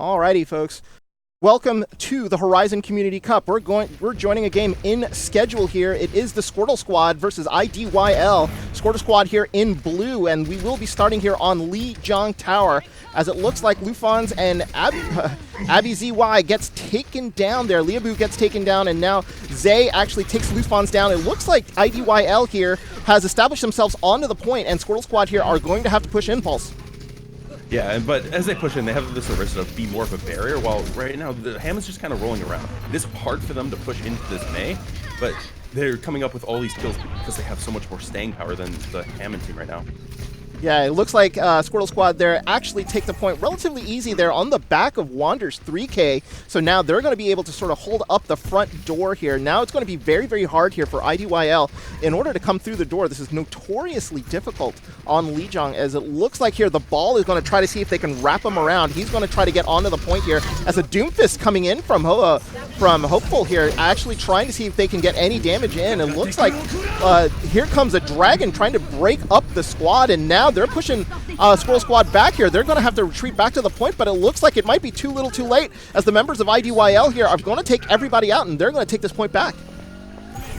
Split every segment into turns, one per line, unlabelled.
Alrighty, folks. Welcome to the Horizon Community Cup. We're joining a game in schedule here. It is the Squirtle Squad versus IDYL. Squirtle Squad here in blue, and we will be starting here on Lijiang Tower, as it looks like Lufans and Abby ZY gets taken down there. Liabu gets taken down, and now Zay actually takes Lufans down. It looks like IDYL here has established themselves onto the point, and Squirtle Squad here are going to have to push Impulse.
Yeah, but as they push in, they have this risk of be more of a barrier, while right now the Ham is just kind of rolling around. It is hard for them to push into this May, but they're coming up with all these kills because they have so much more staying power than the Hammond team right now.
Yeah, it looks like Squirtle Squad there actually take the point relatively easy there on the back of Wander's 3K. So now they're going to be able to sort of hold up the front door here. Now it's going to be very, very hard here for IDYL in order to come through the door. This is notoriously difficult on Lijiang, as it looks like here the ball is going to try to see if they can wrap him around. He's going to try to get onto the point here as a Doomfist coming in from Hopeful here, actually trying to see if they can get any damage in. It looks like here comes a Dragon trying to break up the squad, and now they're pushing Squirrel Squad back here. They're going to have to retreat back to the point, but it looks like it might be too little too late, as the members of IDYL here are going to take everybody out, and they're going to take this point back.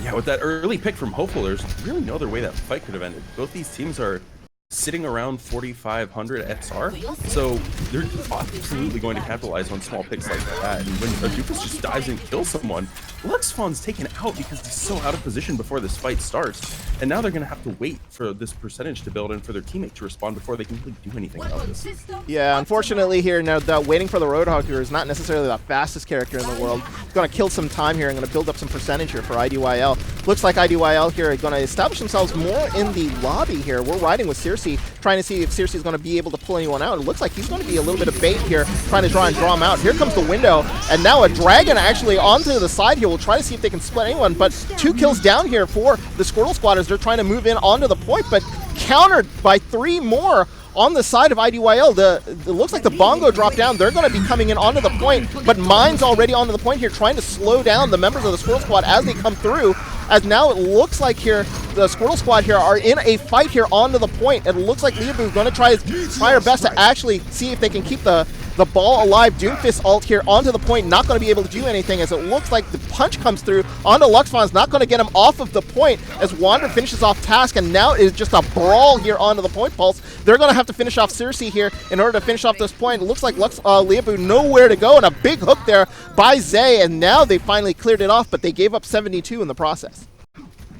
Yeah, with that early pick from Hopeful, there's really no other way that fight could have ended. Both these teams are sitting around 4,500 XR, so they're absolutely going to capitalize on small picks like that. And when a Doofus just dives and kills someone, Luxfon's taken out because he's so out of position before this fight starts, and now they're going to have to wait for this percentage to build and for their teammate to respond before they can really do anything about this.
Yeah, unfortunately here, now waiting for the Roadhog here is not necessarily the fastest character in the world. He's going to kill some time here and going to build up some percentage here for IDYL. Looks like IDYL here are going to establish themselves more in the lobby here. We're riding with Circe, trying to see if Circe is going to be able to pull anyone out. It looks like he's going to be a little bit of bait here, trying to draw him out. Here comes the window, and now a Dragon actually onto the side here will try to see if they can split anyone, but 2 kills down here for the Squirtle Squad as they're trying to move in onto the point, but countered by 3 more on the side of IDYL. It looks like the Bongo dropped down. They're going to be coming in onto the point, but Mine's already onto the point here, trying to slow down the members of the Squirtle Squad as they come through, as now it looks like here the Squirtle Squad here are in a fight here onto the point. It looks like Liabu is going to try her best to actually see if they can keep the ball alive. Doomfist ult here onto the point, not going to be able to do anything, as it looks like the punch comes through onto Luxfon's, not going to get him off of the point as Wander finishes off Task, and now it is just a brawl here onto the point pulse. They're going to have to finish off Circe here in order to finish off this point. It looks like Liabu nowhere to go, and a big hook there by Zay, and now they finally cleared it off, but they gave up 72 in the process.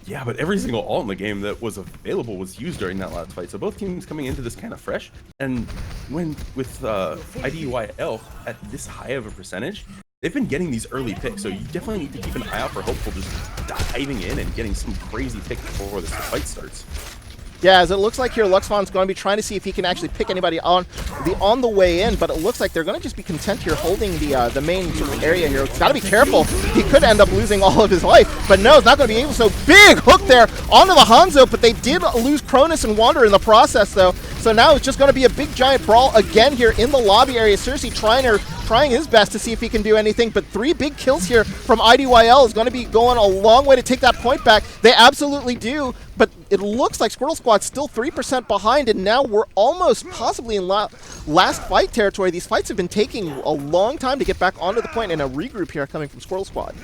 Yeah, but every single ult in the game that was available was used during that last fight. So both teams coming into this kind of fresh, and when with IDYL at this high of a percentage, they've been getting these early picks. So you definitely need to keep an eye out for Hopeful just diving in and getting some crazy picks before this fight starts.
Yeah, as it looks like here, Luxfon's going to be trying to see if he can actually pick anybody on the way in, but it looks like they're going to just be content here holding the main sort of area here. He's got to be careful. He could end up losing all of his life, but no, it's not going to be able. So big hook there onto the Hanzo, but they did lose Cronus and Wander in the process, though. So now it's just going to be a big giant brawl again here in the lobby area. Circe trying his best to see if he can do anything, but 3 big kills here from IDYL is going to be going a long way to take that point back. They absolutely do, but it looks like Squirtle Squad's still 3% behind, and now we're almost possibly in last fight territory. These fights have been taking a long time to get back onto the point, and a regroup here coming from Squirtle Squad.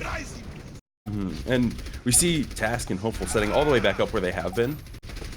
And we see Task and Hopeful setting all the way back up where they have been,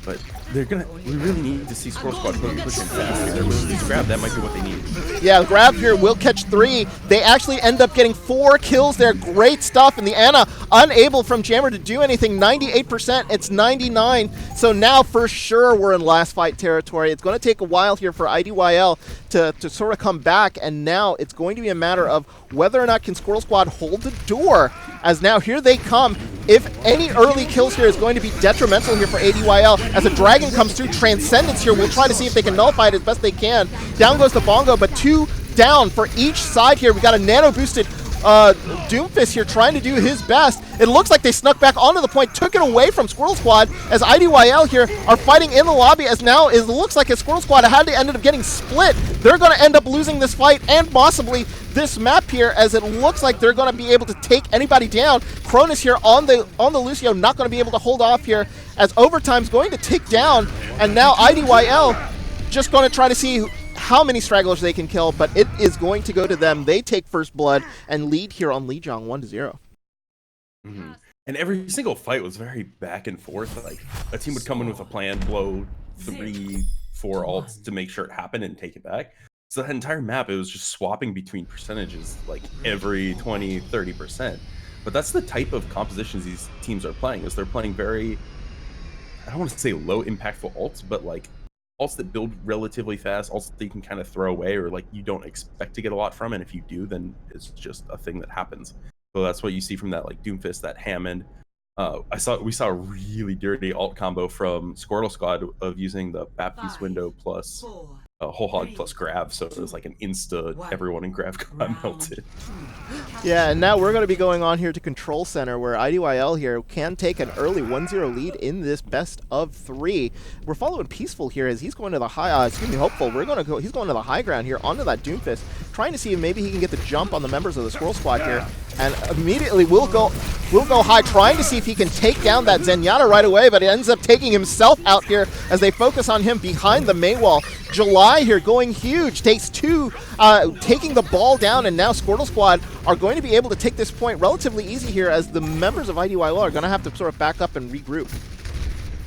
but we really need to see Squirtle Squad pushing fast. They're with this grab, that might be what they need.
Yeah, the grab here will catch 3. They actually end up getting 4 kills there. Great stuff, and the Ana unable from Jammer to do anything. 98%, it's 99. So now for sure we're in last fight territory. It's going to take a while here for IDYL to sort of come back, and now it's going to be a matter of whether or not can Squirtle Squad hold the door, as now here they come. If any early kills here is going to be detrimental here for IDYL, as a Dragon comes through, Transcendence here will try to see if they can nullify it as best they can. Down goes the Bongo, but 2 down for each side here. We got a nano boosted Doomfist here trying to do his best. It looks like they snuck back onto the point, took it away from Squirtle Squad, as IDYL here are fighting in the lobby, as now it looks like a Squirtle Squad had to end up getting split. They're going to end up losing this fight and possibly this map here, as it looks like they're going to be able to take anybody down. Cronus here on the Lucio, not going to be able to hold off here, as Overtime's going to tick down, and now IDYL just going to try to see how many stragglers they can kill, but it is going to go to them. They take first blood and lead here on Lijiang 1-0.
Mm-hmm. And every single fight was very back and forth. Like, a team would come in with a plan, blow 3-4 ults to make sure it happened and take it back. So that entire map, it was just swapping between percentages like every 20-30%. But that's the type of compositions these teams are playing, is they're playing very, I don't want to say low impactful ults, but like ults that build relatively fast, ults that you can kind of throw away, or like you don't expect to get a lot from, and if you do, then it's just a thing that happens. So that's what you see from that like Doomfist, that Hammond. We saw a really dirty alt combo from Squirtle Squad of using the Baptiste window plus whole hog plus grab, so it was like an insta everyone in grab got melted.
Yeah, and now we're going to be going on here to Control Center, where IDYL here can take an early 1-0 lead in this best of 3. We're following Peaceful here as he's going to the high, Hopeful. He's going to the high ground here onto that Doomfist, trying to see if maybe he can get the jump on the members of the Squirrel Squad here, and immediately will go high, trying to see if he can take down that Zenyatta right away, but he ends up taking himself out here as they focus on him behind the Mei wall. July here going huge, takes 2, taking the ball down, and now Squirtle Squad are going to be able to take this point relatively easy here, as the members of IDYL are going to have to sort of back up and regroup.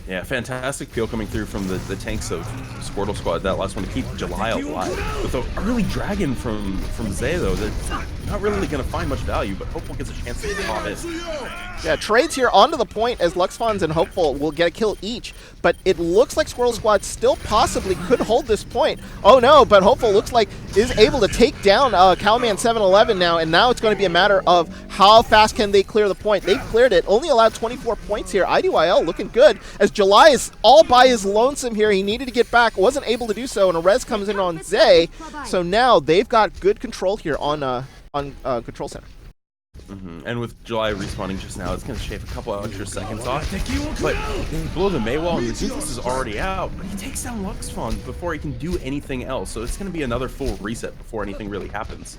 Yeah, fantastic peel coming through from the tanks of Squirtle Squad, that last one to keep July alive. With the early dragon from Zay, though, that's not really going to find much value, but Hopeful gets a chance to pop it.
Yeah, trades here onto the point as Luxfons and Hopeful will get a kill each, but it looks like Squirrel Squad still possibly could hold this point. Oh no, but Hopeful looks like is able to take down Cowman 711 now, and now it's going to be a matter of how fast can they clear the point. They've cleared it, only allowed 24 points here. IDYL looking good, as July is all by his lonesome here. He needed to get back, wasn't able to do so, and a res comes in on Zay, so now they've got good control here on Control Center.
And with July respawning just now, it's going to shave a couple extra seconds off. But they blow the Mei wall, and the Doomfist is already out. But he takes down Luxfon before he can do anything else. So it's going to be another full reset before anything really happens.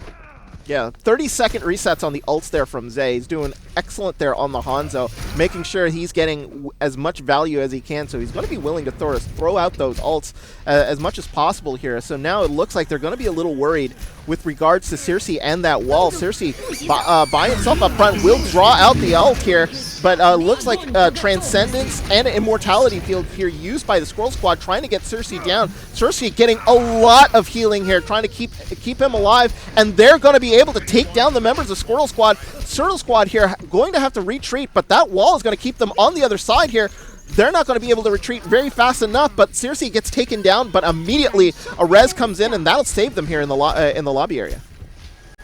Yeah, 30-second resets on the ults there from Zay. He's doing excellent there on the Hanzo, making sure he's getting as much value as he can, so he's going to be willing to throw out those ults as much as possible here. So now it looks like they're going to be a little worried with regards to Circe and that wall. Circe, by himself up front, will draw out the ult here, but looks like Transcendence and Immortality field here used by the Squirrel Squad, trying to get Circe down. Circe getting a lot of healing here, trying to keep him alive, and they're going to be able to take down the members of Squirrel Squad. Squirrel Squad here going to have to retreat, but that wall is going to keep them on the other side here. They're not going to be able to retreat very fast enough, but Circe gets taken down, but immediately a res comes in, and that'll save them here in the lobby area.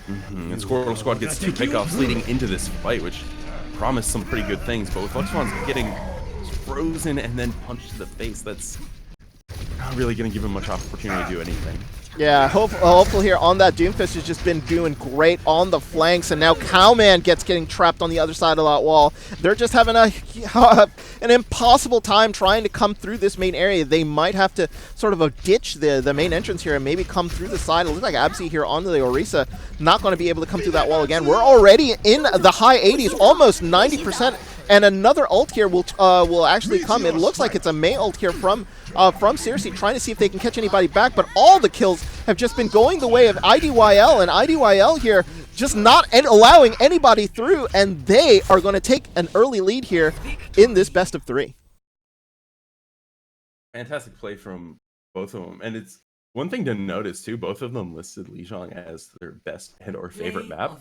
And Squirtle Squad gets 2 pickoffs leading into this fight, which promised some pretty good things, but with Luxfon's getting frozen and then punched to the face, that's not really going to give him much opportunity to do anything.
Yeah, hopefully here on that Doomfist has just been doing great on the flanks, and now Cowman getting trapped on the other side of that wall. They're just having an impossible time trying to come through this main area. They might have to sort of ditch the main entrance here and maybe come through the side. It looks like Absi here onto the Orisa, not going to be able to come through that wall again. We're already in the high 80s, almost 90%. And another ult here will actually come. It looks like it's a Mei ult here from Circe, trying to see if they can catch anybody back. But all the kills have just been going the way of IDYL, and IDYL here just not allowing anybody through, and they are going to take an early lead here in this best of 3.
Fantastic play from both of them, and it's one thing to notice too. Both of them listed Lijiang as their best and or favorite map,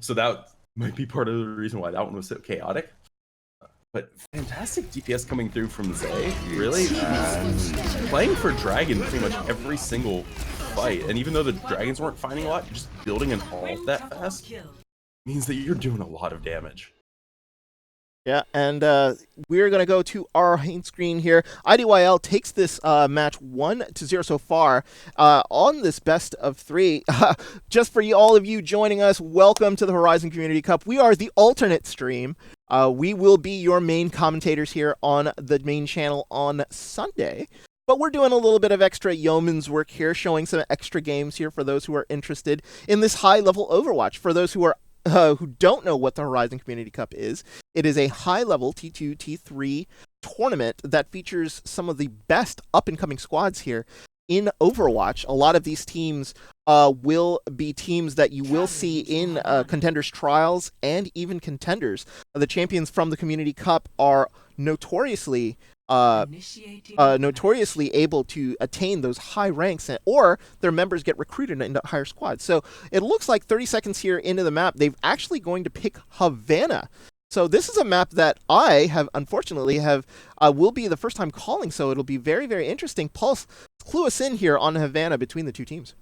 so that might be part of the reason why that one was so chaotic. But fantastic DPS coming through from Zay, really. Playing for Dragon pretty much every single fight, and even though the Dragons weren't finding a lot, just building an ult that fast means that you're doing a lot of damage.
Yeah, and we're going to go to our main screen here. IDYL takes this match 1-0 so far on this best of 3. Just for all of you joining us, welcome to the Horizon Community Cup. We are the alternate stream. We will be your main commentators here on the main channel on Sunday. But we're doing a little bit of extra yeoman's work here, showing some extra games here for those who are interested in this high-level Overwatch. For those who don't know what the Horizon Community Cup is, it is a high-level T2, T3 tournament that features some of the best up-and-coming squads here in Overwatch, a lot of these teams will be teams that you will see in Contenders Trials and even Contenders. The champions from the Community Cup are notoriously able to attain those high ranks, or their members get recruited into higher squads. So it looks like 30 seconds here into the map, they've actually going to pick Havana. So this is a map that I have, unfortunately, will be the first time calling, so it'll be very, very interesting. Pulse, clue us in here on Havana between the two teams.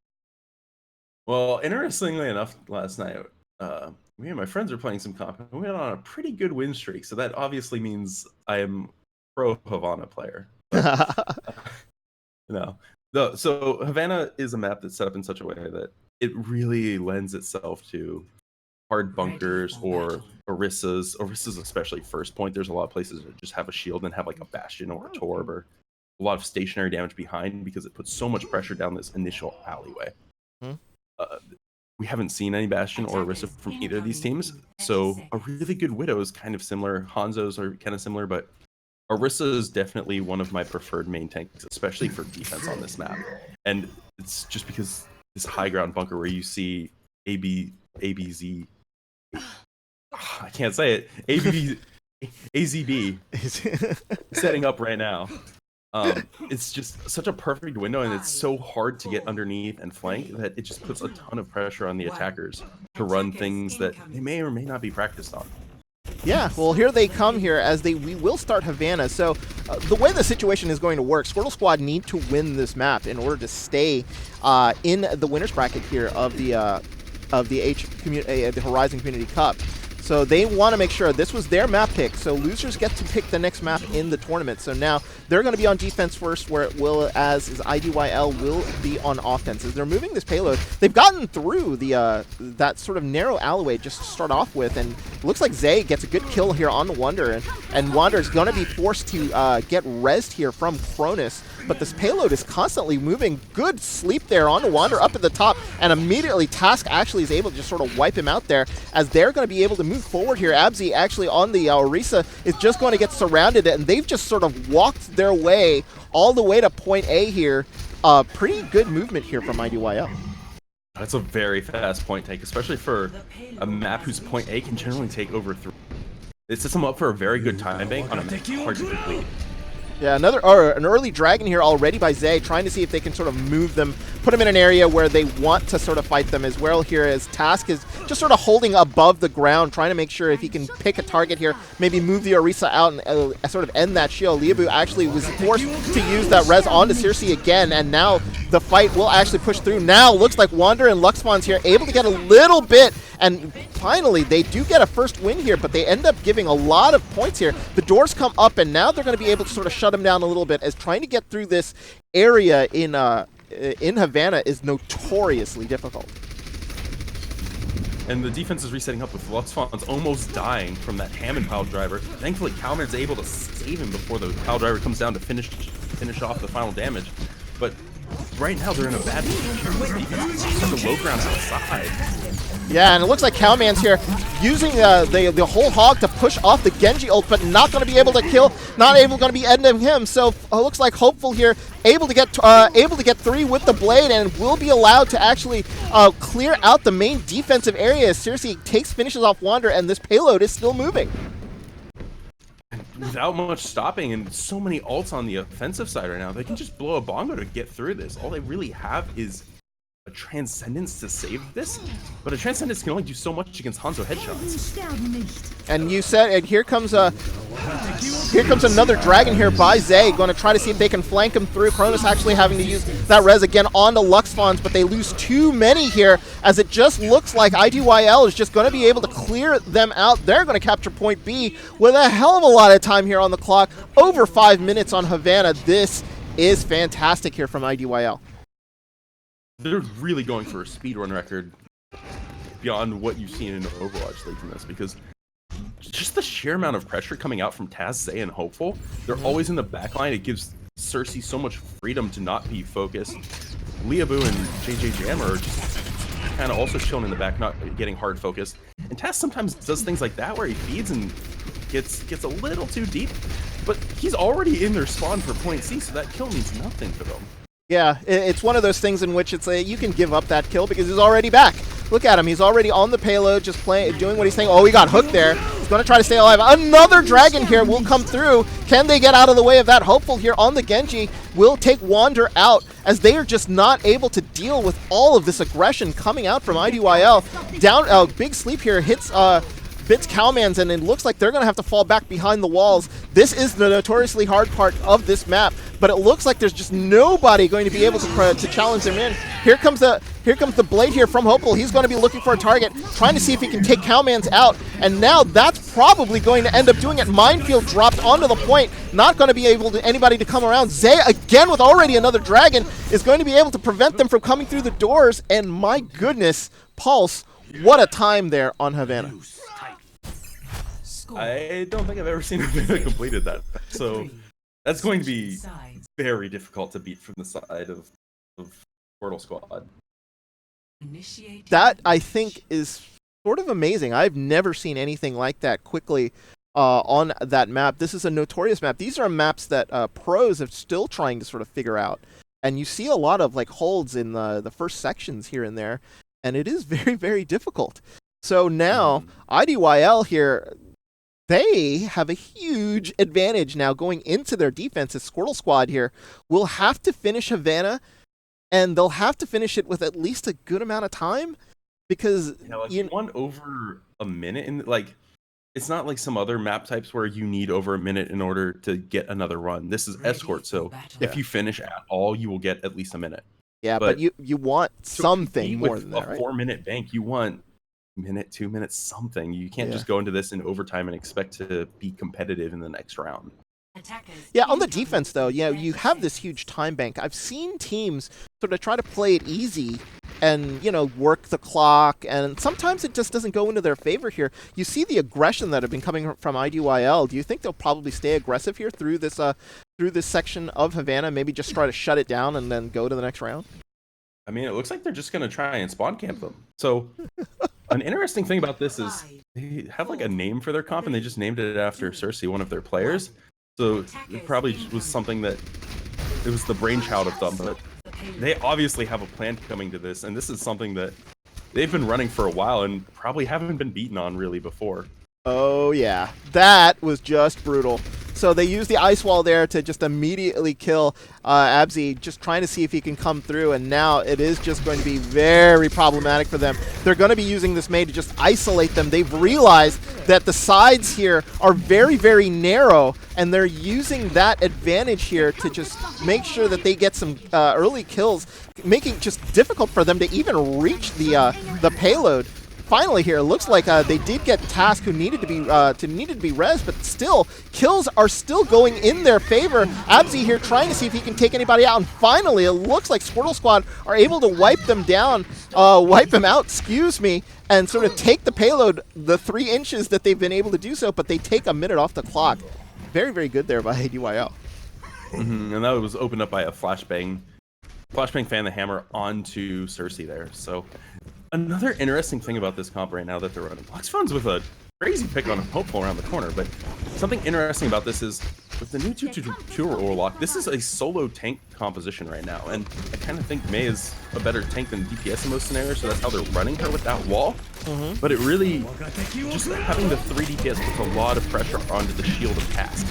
Well, interestingly enough, last night, me and my friends were playing some comp, and we went on a pretty good win streak, so that obviously means I am pro Havana player. So Havana is a map that's set up in such a way that it really lends itself to hard bunkers or Orissas especially first point. There's a lot of places that just have a shield and have like a bastion or a torb or a lot of stationary damage behind, because it puts so much pressure down this initial alleyway. We haven't seen any bastion or Orisa from either of these teams, so a really good Widow is kind of similar. Hanzo's are kind of similar, but Orisa is definitely one of my preferred main tanks, especially for defense on this map. And it's just because this high ground bunker where you see ABZ, I can't say it, AZB setting up right now. It's just such a perfect window, and it's so hard to get underneath and flank that it just puts a ton of pressure on the attackers to run things that they may or may not be practiced on.
Yeah, well, here they come here as we will start Havana. So the way the situation is going to work, Squirtle Squad need to win this map in order to stay in the winners bracket here of the Horizon Community Cup. So they want to make sure this was their map pick, so losers get to pick the next map in the tournament. So now they're going to be on defense first, where it will, as IDYL will be on offense. As they're moving this payload, they've gotten through the that sort of narrow alleyway just to start off with, and it looks like Zay gets a good kill here on the Wander, and Wander is going to be forced to get rezzed here from Cronus, but this payload is constantly moving. Good sleep there on the Wander up at the top, and immediately Task actually is able to just sort of wipe him out there, as they're going to be able to move forward here. Abzi actually on the Orisa is just going to get surrounded, and they've just sort of walked their way all the way to point A here. Pretty good movement here from IDYL.
That's a very fast point take, especially for a map whose point A can generally take over 3. It sets them up for a very good time bank on a map hard to complete.
Yeah, an early dragon here already by Zay, trying to see if they can sort of move them, put them in an area where they want to sort of fight them as well here, as Task is just sort of holding above the ground, trying to make sure if he can pick a target here, maybe move the Orisa out and sort of end that shield. Liabu actually was forced to use that res onto Circe again, and now the fight will actually push through. Now looks like Wander and Luxfon's here, able to get a little bit, and finally they do get a first win here, but they end up giving a lot of points here. The doors come up, and now they're going to be able to sort of shut them down a little bit, as trying to get through this area in Havana is notoriously difficult.
And the defense is resetting up with Luxfon's almost dying from that Hammond pile driver. Thankfully, Calman's able to save him before the pile driver comes down to finish off the final damage. But right now they're in a bad position. Defense is on the low ground outside.
Yeah, and it looks like Cowman's here using the whole hog to push off the Genji ult, but not going to be able to kill, not able going to be ending him. So it looks like Hopeful here able to get 3 with the blade, and will be allowed to actually clear out the main defensive area. Circe finishes off Wander, and this payload is still moving.
Without much stopping and so many ults on the offensive side right now, they can just blow a bongo to get through this. All they really have is a Transcendence to save this, but a Transcendence can only do so much against Hanzo headshots.
And you said, and here comes another dragon here by Zay, going to try to see if they can flank him through. Cronus actually having to use that res again onto Luxfons, but they lose too many here, as it just looks like IDYL is just going to be able to clear them out. They're going to capture point B with a hell of a lot of time here on the clock. Over 5 minutes on Havana. This is fantastic here from IDYL.
They're really going for a speedrun record beyond what you've seen in Overwatch League from this, because just the sheer amount of pressure coming out from Taz, Zay, and Hopeful, they're always in the backline. It gives Circe so much freedom to not be focused. Liabu and JJ Jam are just kind of also chilling in the back, not getting hard focused. And Taz sometimes does things like that where he feeds and gets a little too deep, but he's already in their spawn for point C, so that kill means nothing for them.
Yeah, it's one of those things in which it's you can give up that kill because he's already back. Look at him. He's already on the payload, just doing what he's saying. Oh, he got hooked there. He's going to try to stay alive. Another dragon here will come through. Can they get out of the way of that? Hopeful here on the Genji will take Wander out as they are just not able to deal with all of this aggression coming out from IDYL. Down, big sleep here hits Bits Cowman's, and it looks like they're going to have to fall back behind the walls. This is the notoriously hard part of this map, but it looks like there's just nobody going to be able to challenge them in. Here comes the blade here from Hopeful. He's going to be looking for a target, trying to see if he can take Cowman's out, and now that's probably going to end up doing it. Minefield dropped onto the point, not going to be able to anybody to come around. Zay, again with already another dragon, is going to be able to prevent them from coming through the doors, and my goodness, Pulse, what a time there on Havana.
I don't think I've ever seen a video that completed that. So that's going to be very difficult to beat from the side of Squirtle Squad.
That, I think, is sort of amazing. I've never seen anything like that quickly on that map. This is a notorious map. These are maps that pros are still trying to sort of figure out. And you see a lot of like holds in the first sections here and there. And it is very, very difficult. So now, IDYL here, they have a huge advantage now going into their defense. As Squirtle Squad here will have to finish Havana, and they'll have to finish it with at least a good amount of time, because
you want over a minute, and like it's not like some other map types where you need over a minute in order to get another run. This is Escort, so if you finish at all, you will get at least a minute.
Yeah, but you want something more than that, right?
A 4-minute bank, you want minute, 2 minutes, something. You can't just go into this in overtime and expect to be competitive in the next round.
Yeah, on the defense though, you have this huge time bank. I've seen teams sort of try to play it easy and, work the clock, and sometimes it just doesn't go into their favor here. You see the aggression that have been coming from IDYL. Do you think they'll probably stay aggressive here through this section of Havana, maybe just try to shut it down and then go to the next round?
I mean, it looks like they're just going to try and spawn camp them. So an interesting thing about this is they have like a name for their comp, and they just named it after Cersei, one of their players. So it probably was something that it was the brainchild of them, but they obviously have a plan coming to this, and this is something that they've been running for a while and probably haven't been beaten on really before.
Oh yeah, that was just brutal. So they use the ice wall there to just immediately kill Abzi, just trying to see if he can come through, and now it is just going to be very problematic for them. They're going to be using this Mei to just isolate them. They've realized that the sides here are very, very narrow, and they're using that advantage here to just make sure that they get some early kills, making it just difficult for them to even reach the payload. Finally here, it looks like they did get Task, who needed to be res, but still, kills are still going in their favor. Abzi here trying to see if he can take anybody out, and finally it looks like Squirtle Squad are able to wipe them down, wipe them out, excuse me, and sort of take the payload the 3 inches that they've been able to do so, but they take a minute off the clock. Very, very good there by ADYL.
And that was opened up by a flashbang fan the hammer onto Cersei there. So another interesting thing about this comp right now that they're running, Luxfon's with a crazy pick on Hopeful around the corner, but something interesting about this is with the new 2-2-2 Warlock, this is a solo tank composition right now, and I kind of think Mei is a better tank than DPS in most scenarios, so that's how they're running her with that wall. But it really, just having the 3 DPS puts a lot of pressure onto the shield of Task.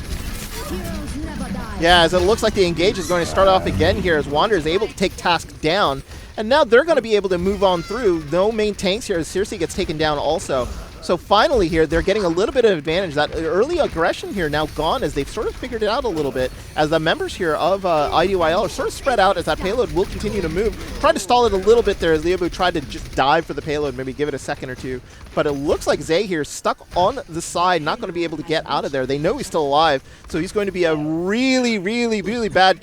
Yeah, as it looks like the engage is going to start off again here as Wander is able to take Task down. And now they're going to be able to move on through. No main tanks here as Cersei gets taken down also. So finally here, they're getting a little bit of advantage. That early aggression here now gone as they've sort of figured it out a little bit. As the members here of IDYL are sort of spread out as that payload will continue to move. Tried to stall it a little bit there as Leobu tried to just dive for the payload, maybe give it a second or two. But it looks like Zay here stuck on the side, not going to be able to get out of there. They know he's still alive, so he's going to be a really, really, really bad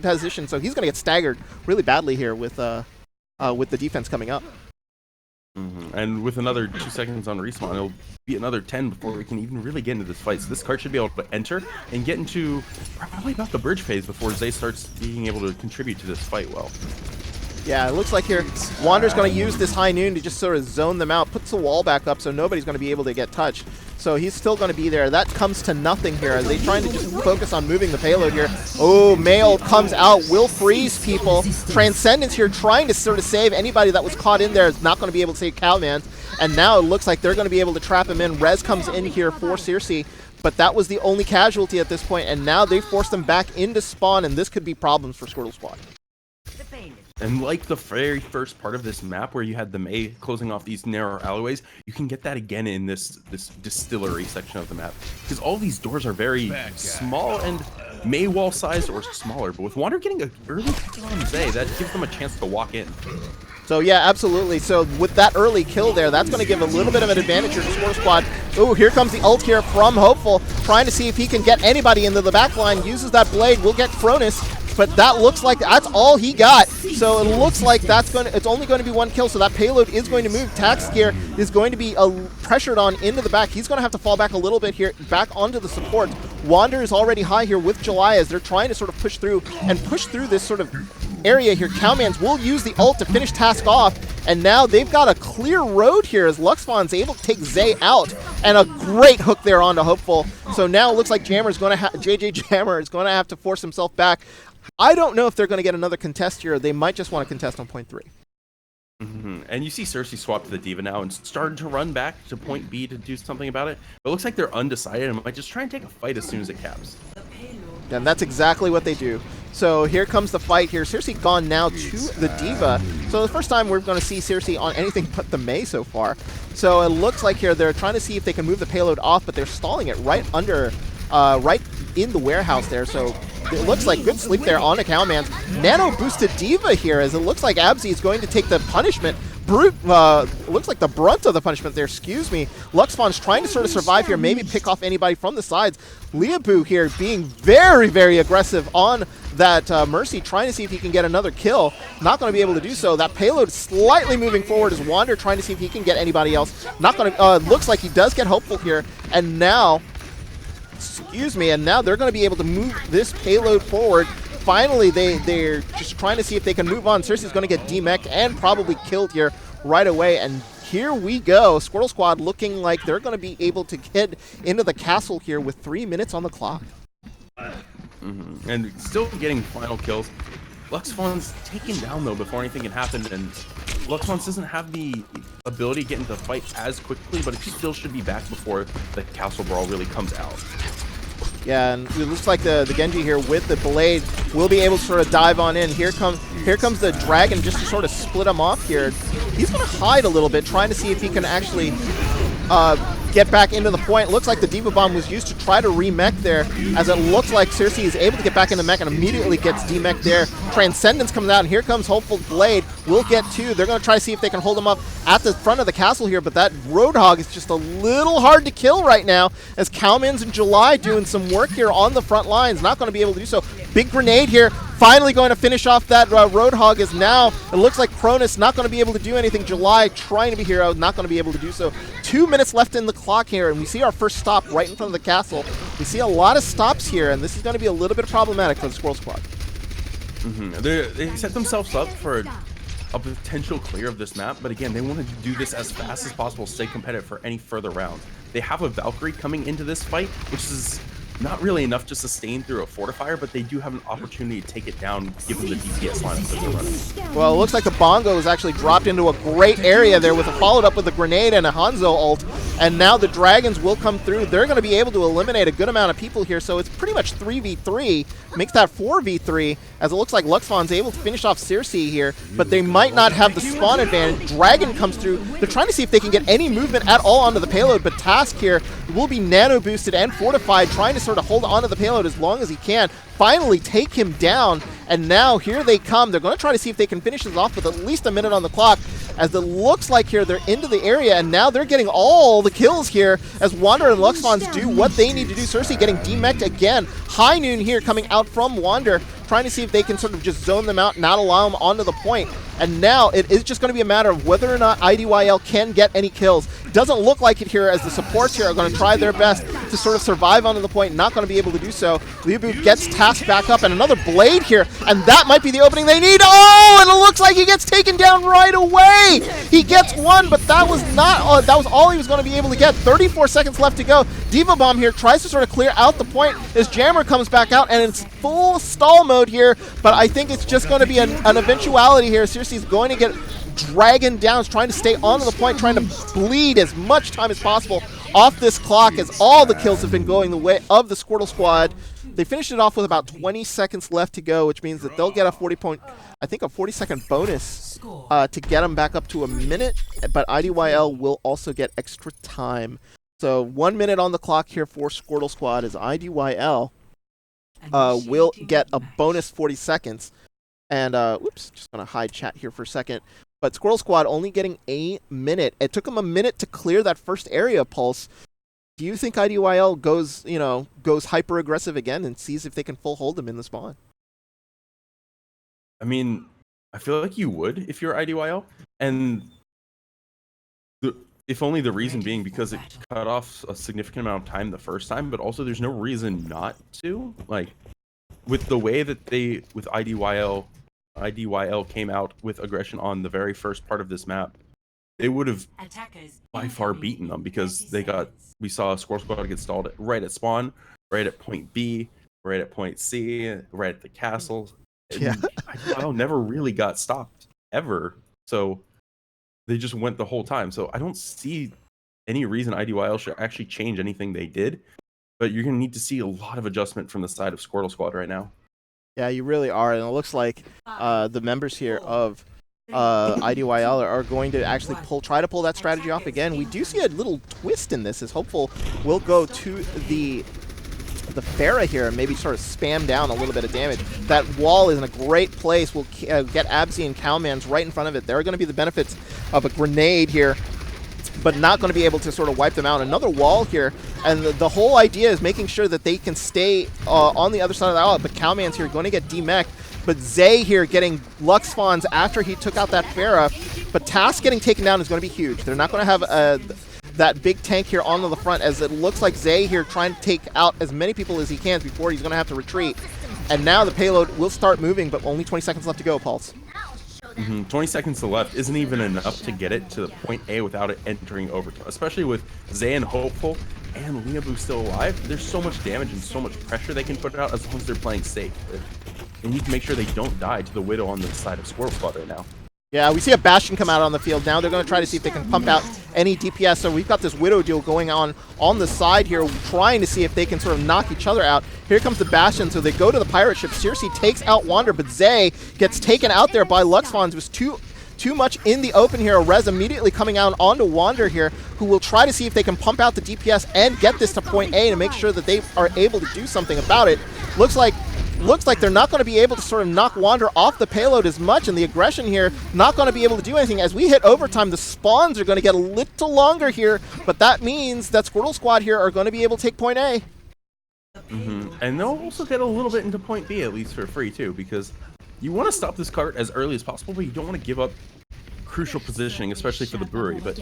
position. So he's going to get staggered really badly here with the defense coming up.
And with another 2 seconds on respawn, it'll be another 10 before we can even really get into this fight. So this card should be able to enter and get into probably about the bridge phase before Zay starts being able to contribute to this fight well.
Yeah, it looks like here Wander's going to use this high noon to just sort of zone them out, puts the wall back up so nobody's going to be able to get touched. So he's still going to be there. That comes to nothing here as they're trying to just focus on moving the payload here. Oh, Mail comes out, will freeze people. Transcendence here trying to sort of save anybody that was caught in there, is not going to be able to save Cowman. And now it looks like they're going to be able to trap him in. Rez comes in here for Circe, but that was the only casualty at this point, and now they forced them back into spawn, and this could be problems for Squirtle Squad.
And like the very first part of this map where you had the May closing off these narrow alleyways, you can get that again in this distillery section of the map. Because all these doors are very small and May wall sized or smaller. But with Wander getting an early kill on Zay, that gives them a chance to walk in.
So yeah, absolutely. So with that early kill there, that's going to give a little bit of an advantage here to Squirtle Squad. Ooh, here comes the ult here from Hopeful, trying to see if he can get anybody into the back line. Uses that blade, will get Cronus, but that looks like that's all he got. So it looks like it's only going to be one kill, so that payload is going to move. Tax Gear is going to be pressured on into the back. He's going to have to fall back a little bit here, back onto the support. Wander is already high here with July as they're trying to sort of push through this sort of area here. Cowmans will use the ult to finish Task off, and now they've got a clear road here as Luxfon's able to take Zay out, and a great hook there onto Hopeful. So now it looks like JJ Jammer is going to have to force himself back. I don't know if they're going to get another contest here. They might just want to contest on point 3.
And you see Circe swap to the Diva now and started to run back to point B to do something about it. But it looks like they're undecided and might just try and take a fight as soon as it caps.
And that's exactly what they do. So here comes the fight here. Circe gone now to the Diva. So the first time we're going to see Circe on anything but the Mei so far. So it looks like here they're trying to see if they can move the payload off, but they're stalling it right under, right in the warehouse there. So it looks like good sleep there on a Cowman's. Nano boosted Diva here as it looks like Abzi is going to take the punishment. Looks like the brunt of the punishment there, excuse me. Luxfon's trying to sort of survive here, maybe pick off anybody from the sides. Leabu here being very, very aggressive on that Mercy, trying to see if he can get another kill. Not going to be able to do so. That payload slightly moving forward as Wander trying to see if he can get anybody else. Not going to, looks like he does get Hopeful here, and now, excuse me, and now they're going to be able to move this payload forward. Finally, they're just trying to see if they can move on. Circe's going to get demech and probably killed here right away. And here we go. Squirtle Squad looking like they're going to be able to get into the castle here with 3 minutes on the clock.
And still getting final kills. Luxfon's taken down, though, before anything can happen. And Luxfon's doesn't have the ability to get into the fight as quickly, but it still should be back before the castle brawl really comes out.
Yeah, and it looks like the Genji here with the blade will be able to sort of dive on in. Here comes the dragon just to sort of split him off here. He's going to hide a little bit, trying to see if he can actually get back into the point. Looks like the Diva Bomb was used to try to remech there, as it looks like Circe is able to get back in the mech and immediately gets demech there. Transcendence comes out, and here comes Hopeful Blade. Will get 2. They're going to try to see if they can hold him up at the front of the castle here, but that Roadhog is just a little hard to kill right now, as Cowmans and July doing some work here on the front lines. Not going to be able to do so. Big grenade here. Finally going to finish off that Roadhog is now, it looks like Cronus not going to be able to do anything. July trying to be hero, not going to be able to do so. 2 minutes left in the clock here, and we see our first stop right in front of the castle. We see a lot of stops here, and this is going to be a little bit problematic for the Squirrel Squad.
They set themselves up for a potential clear of this map, but again, they wanted to do this as fast as possible, stay competitive for any further rounds. They have a Valkyrie coming into this fight, which is not really enough to sustain through a fortifier, but they do have an opportunity to take it down given the DPS lineup that they're running.
Well, it looks like the Bongo is actually dropped into a great area there with a followed up with a grenade and a Hanzo ult, and now the Dragons will come through. They're going to be able to eliminate a good amount of people here, so it's pretty much 3v3, makes that 4v3, as it looks like Luxfon's able to finish off Circe here, but they might not have the spawn advantage. Dragon comes through. They're trying to see if they can get any movement at all onto the payload, but Task here will be nano boosted and fortified, trying to sort of hold onto the payload as long as he can. Finally take him down, and now here they come. They're going to try to see if they can finish this off with at least a minute on the clock, as it looks like here they're into the area, and now they're getting all the kills here as Wander and Luxfon's do what they need to do. Circe getting demeched again. High Noon here coming out from Wander, trying to see if they can sort of just zone them out, not allow them onto the point. And now it is just going to be a matter of whether or not IDYL can get any kills. Doesn't look like it here, as the supports here are going to try their best to sort of survive onto the point, not going to be able to do so. Liabu gets tasked back up, and another blade here, and that might be the opening they need. Oh, and it looks like he gets taken down right away. He gets one, but that was not that was all he was going to be able to get. 34 seconds left to go. Diva Bomb here tries to sort of clear out the point as Jammer comes back out, and it's full stall mode here, but I think it's just going to be an eventuality here. Seriously, he's going to get dragging down, trying to stay onto the point, trying to bleed as much time as possible off this clock, as all the kills have been going the way of the Squirtle squad. They finished it off with about 20 seconds left to go, which means that they'll get a 40-second bonus to get them back up to a minute, but IDYL will also get extra time. So 1 minute on the clock here for Squirtle squad, as IDYL will get a bonus 40 seconds. And, whoops, just going to hide chat here for a second. But Squirtle Squad only getting a minute. It took them a minute to clear that first area, Pulse. Do you think IDYL goes hyper aggressive again and sees if they can full hold them in the spawn?
I mean, I feel like you would if you're IDYL, and if only the reason being because it cut off a significant amount of time the first time, but also there's no reason not to. Like, with the way that with IDYL came out with aggression on the very first part of this map, they would have by far beaten them, because we saw Squirtle Squad get stalled right at spawn, right at point B, right at point C, right at the castle. Yeah. IDYL never really got stopped ever, so they just went the whole time. So I don't see any reason IDYL should actually change anything they did, but you're going to need to see a lot of adjustment from the side of Squirtle Squad right now.
Yeah, you really are, and it looks like the members here of IDYL are going to actually try to pull that strategy off again. We do see a little twist in this, as Hopeful will go to the Pharah here and maybe sort of spam down a little bit of damage. That wall is in a great place. We'll get Abzy and Cowman's right in front of it. There are going to be the benefits of a grenade here, but not going to be able to sort of wipe them out. Another wall here, and the whole idea is making sure that they can stay on the other side of the outlet, but Cowman's here going to get demeched. But Zay here getting Lux spawns after he took out that Pharah, but Task getting taken down is going to be huge. They're not going to have that big tank here onto the front, as it looks like Zay here trying to take out as many people as he can before he's going to have to retreat. And now the payload will start moving, but only 20 seconds left to go, Pulse.
20 seconds left isn't even enough to get it to point A without it entering overtime, especially with Zay and Hopeful and Liabu still alive. There's so much damage and so much pressure they can put out as long as they're playing safe. They need to make sure they don't die to the Widow on the side of Squirtle Squad right now.
Yeah, we see a Bastion come out on the field now. They're going to try to see if they can pump out any DPS. So we've got this Widow deal going on the side here, trying to see if they can sort of knock each other out. Here comes the Bastion, so they go to the pirate ship. Circe takes out Wander, but Zay gets taken out there by Luxfons. It was too much in the open here. Rez immediately coming out onto Wander here, who will try to see if they can pump out the DPS and get this to point A to make sure that they are able to do something about it. Looks like they're not going to be able to sort of knock Wander off the payload as much, and the aggression here not going to be able to do anything. As we hit overtime, the spawns are going to get a little longer here, but that means that Squirtle Squad here are going to be able to take point A.
And they'll also get a little bit into point B, at least for free too, because you want to stop this cart as early as possible, but you don't want to give up crucial positioning, especially for the brewery. But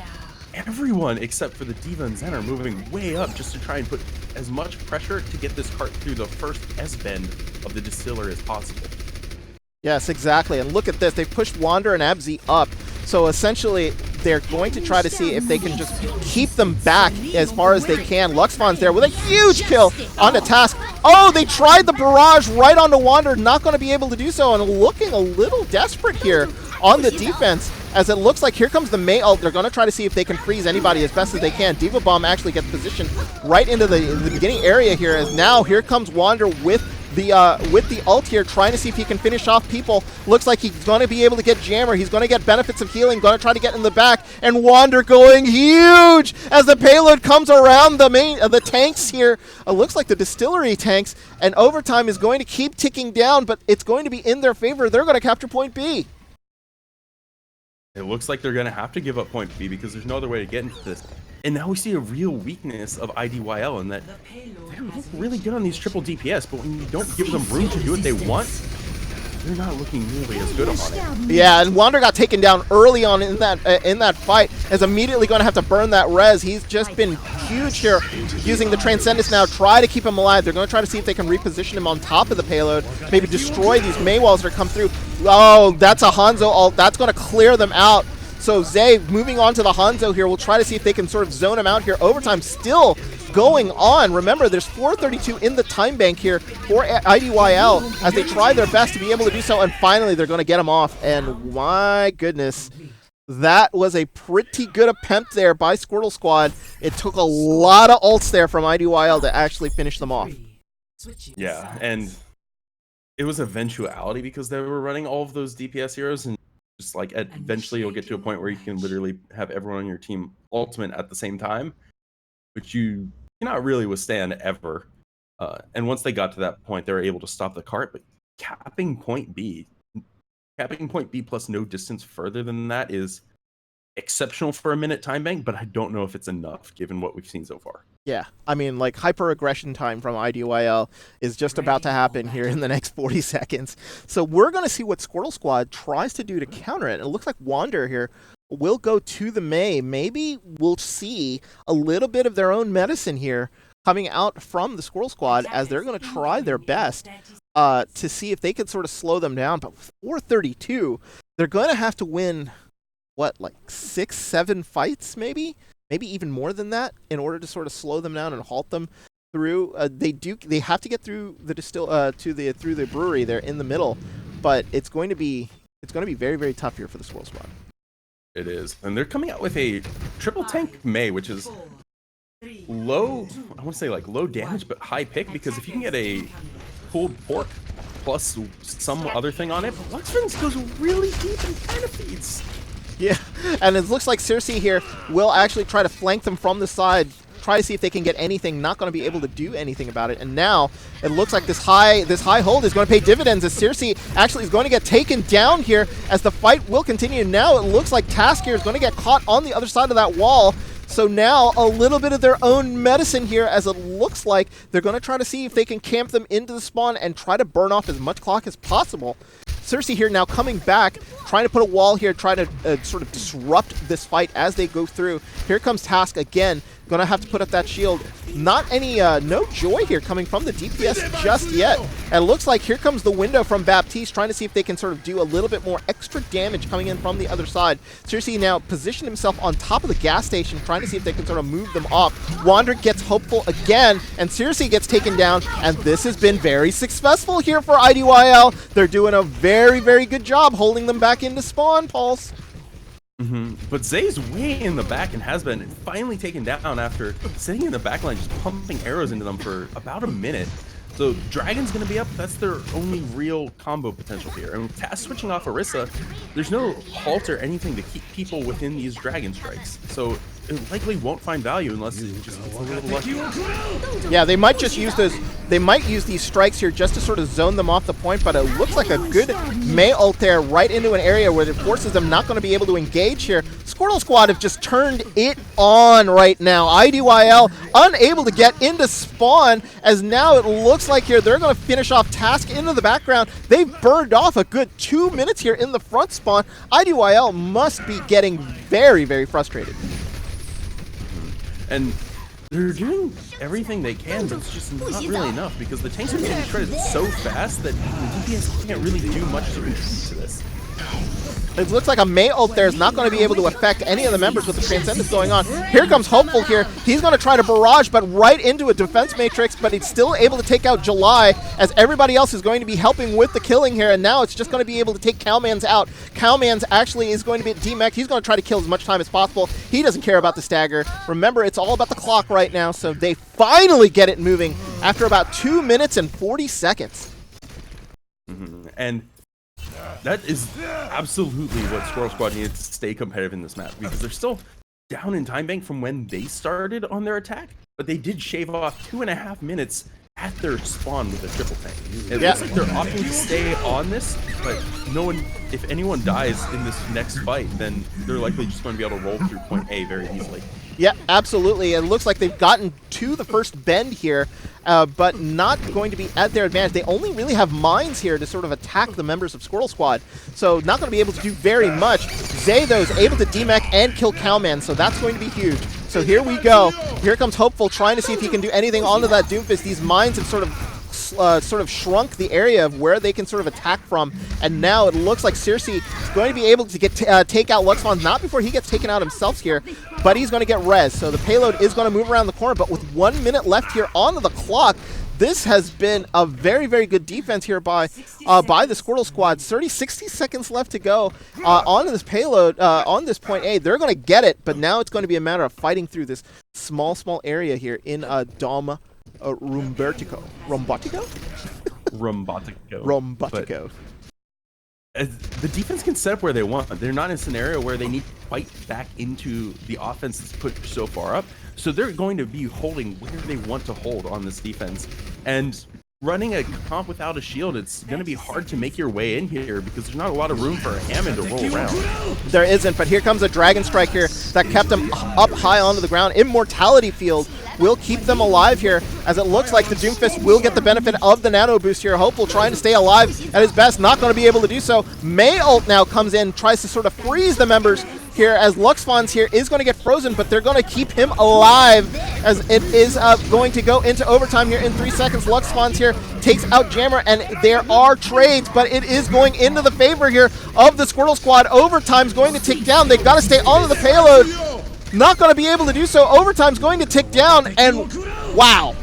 everyone except for the Diva and Zen are moving way up just to try and put as much pressure to get this cart through the first S-bend of the distillery as possible.
Yes, exactly. And look at this. They've pushed Wander and Abzy up. So essentially, they're going to try to see if they can just keep them back as far as they can. Luxfon's there with a huge kill onto Task. Oh, they tried the barrage right onto Wander, not going to be able to do so, and looking a little desperate here on the defense, as it looks like here comes the May ult. They're going to try to see if they can freeze anybody as best as they can. Diva Bomb actually gets positioned right into the beginning area here, as now here comes Wander with the ult here, trying to see if he can finish off people. Looks like he's going to be able to get Jammer. He's going to get benefits of healing, going to try to get in the back, and Wander going huge as the payload comes around the tanks here. It looks like the distillery tanks, and overtime is going to keep ticking down, but it's going to be in their favor. They're going to capture point B.
It looks like they're going to have to give up point B because there's no other way to get into this. And now we see a real weakness of IDYL in that they look really good on these triple DPS, but when you don't give them room to do what they want, they're not looking nearly as good on it.
Yeah, and Wander got taken down early on in that fight. Is immediately going to have to burn that res. He's just been huge here, using the Transcendence now. Try to keep him alive. They're going to try to see if they can reposition him on top of the payload. Maybe destroy these Mei walls that come through. Oh, that's a Hanzo ult. That's going to clear them out. So Zay moving on to the Hanzo here. We'll try to see if they can sort of zone him out here. Overtime still going on. Remember, there's 4:32 in the time bank here for IDYL as they try their best to be able to do so. And finally, they're going to get him off. And my goodness, that was a pretty good attempt there by Squirtle Squad. It took a lot of ults there from IDYL to actually finish them off.
Yeah, and it was eventuality because they were running all of those DPS heroes, and just like eventually you'll get to a point where you can literally have everyone on your team ultimate at the same time, which you cannot really withstand ever. And once they got to that point, they were able to stop the cart, but capping point B plus no distance further than that is exceptional for a minute time bank, but I don't know if it's enough given what we've seen so far.
Yeah, I mean, like, hyper aggression time from IDYL is just about to happen here in the next 40 seconds. So we're going to see what Squirtle Squad tries to do to counter it. And it looks like Wander here will go to the Mei. Maybe we'll see a little bit of their own medicine here coming out from the Squirtle Squad as they're going to try their best to see if they can sort of slow them down. But with 4:32, they're going to have to win, what, like 6-7 fights maybe even more than that in order to sort of slow them down and halt them through. They have to get through the through the brewery there in the middle, but it's going to be very, very tough here for the Squirtle Squad.
It is, and they're coming out with a triple tank Mei, which is low. I want to say like low damage, but high pick, because if you can get a pulled pork plus some other thing on it, Lux Rings goes really deep and kind of feeds.
Yeah, and it looks like Circe here will actually try to flank them from the side, try to see if they can get anything. Not going to be able to do anything about it. And now it looks like this high hold is going to pay dividends as Circe actually is going to get taken down here as the fight will continue. Now it looks like Task here is going to get caught on the other side of that wall. So now a little bit of their own medicine here, as it looks like they're going to try to see if they can camp them into the spawn and try to burn off as much clock as possible. Circe here now coming back, trying to put a wall here, trying to sort of disrupt this fight as they go through. Here comes Task again, gonna have to put up that shield. Not any, no joy here coming from the DPS just yet. And it looks like here comes the window from Baptiste, trying to see if they can sort of do a little bit more extra damage coming in from the other side. Circe now positioned himself on top of the gas station, trying to see if they can sort of move them off. Wander gets hopeful again, and Circe gets taken down, and this has been very successful here for IDYL. They're doing a very, very good job holding them back into spawn, Pulse.
But Zay's way in the back and has been finally taken down after sitting in the back line, just pumping arrows into them for about a minute. So Dragon's going to be up. That's their only real combo potential here. And with Task switching off Orisa, there's no halt or anything to keep people within these Dragon Strikes. So it likely won't find value unless it just gets a little lucky.
Yeah, they might just use those. They might use these strikes here just to sort of zone them off the point, but it looks like a good Mei ult there right into an area where it forces them not going to be able to engage here. Squirtle Squad have just turned it on right now. IDYL unable to get into spawn, as now it looks like here they're going to finish off Task into the background. They've burned off a good 2 minutes here in the front spawn. IDYL must be getting very, very frustrated.
And they're doing everything they can, but it's just not really enough because the tanks are getting shredded so fast that the DPS can't really do much to contribute to this.
It looks like a Mei ult there is not going to be able to affect any of the members with the Transcendence going on. Here comes Hopeful here. He's going to try to barrage, but right into a defense matrix, but he's still able to take out July, as everybody else is going to be helping with the killing here, and now it's just going to be able to take Cowman's out. Cowman's actually is going to be demeched. He's going to try to kill as much time as possible. He doesn't care about the stagger. Remember, it's all about the clock right now, so they finally get it moving after about 2 minutes and 40 seconds.
And that is absolutely what Squirtle Squad needs to stay competitive in this map, because they're still down in time bank from when they started on their attack, but they did shave off 2.5 minutes at their spawn with a triple tank. It looks like they're opting to stay on this, but no one, if anyone dies in this next fight, then they're likely just going to be able to roll through point A very easily.
Yeah, absolutely. It looks like they've gotten to the first bend here, but not going to be at their advantage. They only really have mines here to sort of attack the members of Squirtle Squad, so not going to be able to do very much. Zay, though, is able to demech and kill Cowman, so that's going to be huge. So here we go. Here comes Hopeful trying to see if he can do anything onto that Doomfist. These mines have sort of shrunk the area of where they can sort of attack from, and now it looks like Circe is going to be able to get take out Luxfons, not before he gets taken out himself here, but he's going to get res. So the payload is going to move around the corner, but with 1 minute left here on the clock, this has been a very, very good defense here by the Squirtle Squad. 60 seconds left to go onto this payload, on this point A. They're going to get it, but now it's going to be a matter of fighting through this small area here in Dom Robotico.
But the defense can set up where they want. They're not in a scenario where they need to fight back into the offense that's put so far up. So they're going to be holding where they want to hold on this defense. And running a comp without a shield, it's going to be hard to make your way in here because there's not a lot of room for a Hammond to roll around.
There isn't, but here comes a Dragon Strike here that kept him up high onto the ground. Immortality Field will keep them alive here, as it looks like the Doomfist will get the benefit of the nano boost here. Hopeful trying to stay alive at his best, not going to be able to do so. May ult now comes in, tries to sort of freeze the members here, as Luxfons here is going to get frozen, but they're going to keep him alive, as it is going to go into overtime here in 3 seconds. Luxfons here takes out Jammer, and there are trades, but it is going into the favor here of the Squirtle Squad. Overtime's going to tick down. They've got to stay onto the payload. Not going to be able to do so. Overtime's going to tick down, and wow.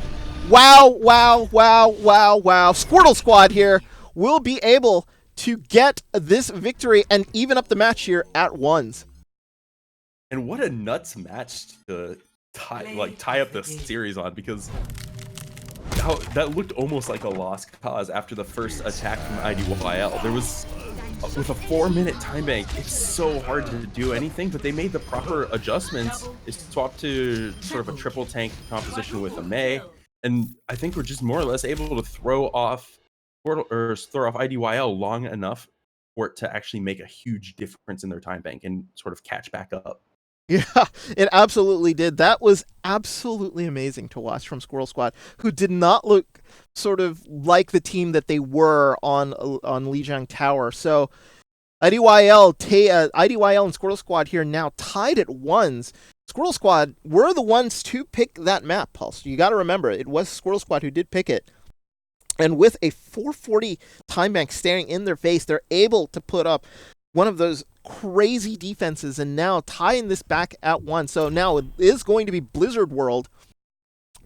Squirtle Squad here will be able to get this victory and even up the match here at ones.
And what a nuts match to tie up the series on, because that looked almost like a lost cause after the first attack from IDYL. There was, with a 4-minute time bank, it's so hard to do anything, but they made the proper adjustments. They swapped to sort of a triple tank composition with a May, and I think we're just more or less able to throw off IDYL long enough for it to actually make a huge difference in their time bank and sort of catch back up.
Yeah, it absolutely did. That was absolutely amazing to watch from Squirtle Squad, who did not look sort of like the team that they were on Lijiang Tower. So IDYL and Squirtle Squad here now tied at ones. Squirtle Squad were the ones to pick that map, Pulse. You got to remember, it was Squirtle Squad who did pick it. And with a 440 time bank staring in their face, they're able to put up one of those crazy defenses and now tying this back at one. So now it is going to be Blizzard World.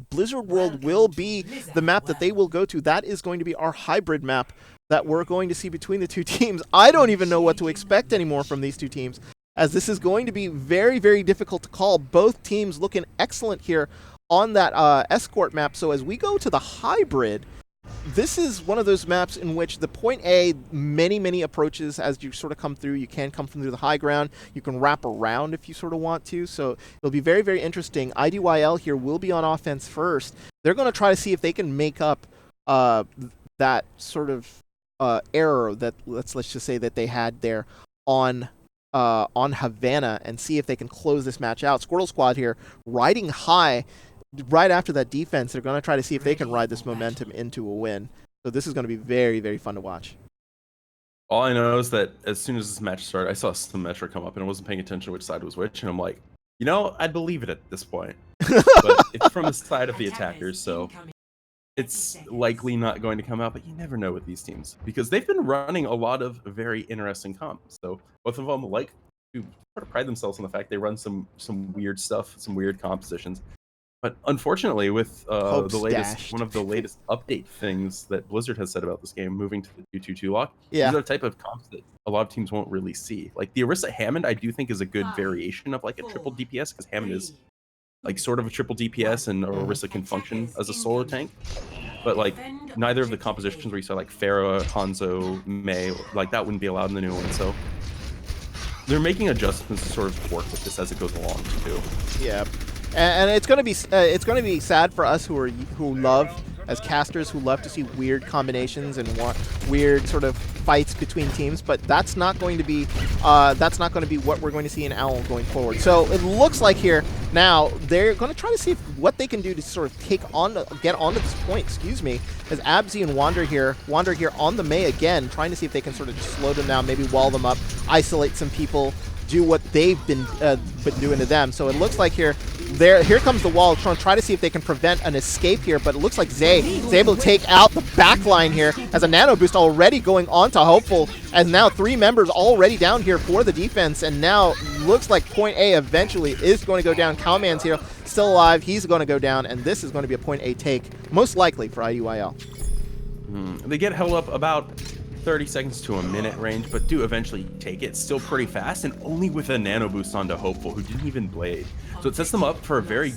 Blizzard World will be the map that they will go to. That is going to be our hybrid map that we're going to see between the two teams. I don't even know what to expect anymore from these two teams, as this is going to be very, very difficult to call. Both teams looking excellent here on that escort map. So as we go to the hybrid, this is one of those maps in which the point A, many approaches as you sort of come through. You can come through the high ground. You can wrap around if you sort of want to. So it'll be very, very interesting. IDYL here will be on offense first. They're going to try to see if they can make up that sort of error that let's just say that they had there on Havana, and see if they can close this match out. Squirtle Squad here riding high. Right after that defense, they're going to try to see if they can ride this momentum into a win. So this is going to be very, very fun to watch.
All I know is that as soon as this match started, I saw some metric come up, and I wasn't paying attention to which side was which, and I'm like, you know, I'd believe it at this point. But it's from the side of the attackers, so it's likely not going to come out, but you never know with these teams, because they've been running a lot of very interesting comps. So both of them like to sort of pride themselves on the fact they run some weird stuff, some weird compositions. But unfortunately, with one of the latest update things that Blizzard has said about this game, moving to the 2-2-2 lock, these are the type of comps that a lot of teams won't really see. Like the Orisa Hammond, I do think is a good variation of like a triple DPS, because Hammond is like sort of a triple DPS, and Orisa can function as a solo tank. But like neither of the compositions where you saw like Pharah, Hanzo, Mei, like that wouldn't be allowed in the new one. So they're making adjustments to sort of work with this as it goes along too.
Yeah. And it's going to be sad for us who love as casters who love to see weird combinations and want weird sort of fights between teams, but that's not going to be what we're going to see in OWL going forward. So it looks like here now they're going to try to see what they can do to sort of get onto this point, excuse me, as Abzi and Wander here on the Mei again, trying to see if they can sort of just slow them down, maybe wall them up, isolate some people, do what they've been doing to them. So it looks like here comes the wall, try to see if they can prevent an escape here, but it looks like Zay is able to take out the back line here as a nano boost already going on to Hopeful, and now 3 members already down here for the defense, and now looks like point A eventually is going to go down. Cowman's here, still alive, he's going to go down, and this is going to be a point A take, most likely for IDYL.
They get held up about 30 seconds to a minute range, but do eventually take it. Still pretty fast, and only with a nano boost onto Hopeful, who didn't even blade. So it sets them up for a very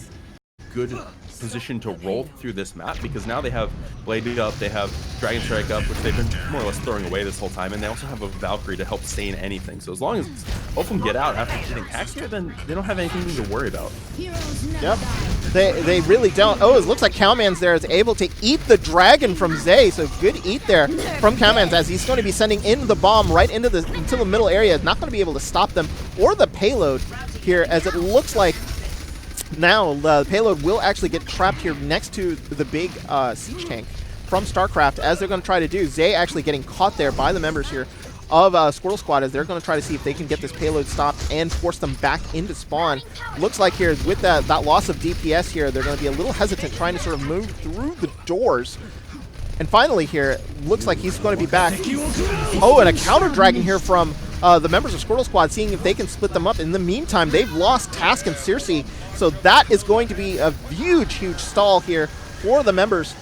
good position to roll through this map, because now they have Blade up, they have Dragon Strike up, which they've been more or less throwing away this whole time, and they also have a Valkyrie to help stain anything. So as long as both of them get out after getting hacked here, then they don't have anything to worry about.
Yep, they really don't. Oh, it looks like Cowman's there is able to eat the dragon from Zay, so good eat there from Cowman's, as he's going to be sending in the bomb right into the middle area. Not going to be able to stop them or the payload here, as it looks like now the payload will actually get trapped here next to the big siege tank from StarCraft, as they're going to try to do. Zay actually getting caught there by the members here of Squirtle Squad, as they're going to try to see if they can get this payload stopped and force them back into spawn. Looks like here with that loss of DPS here, they're going to be a little hesitant trying to sort of move through the doors. And finally here, looks like he's going to be back. Oh, and a counter dragon here from the members of Squirtle Squad, seeing if they can split them up. In the meantime, they've lost Task and Circe, so that is going to be a huge stall here for the members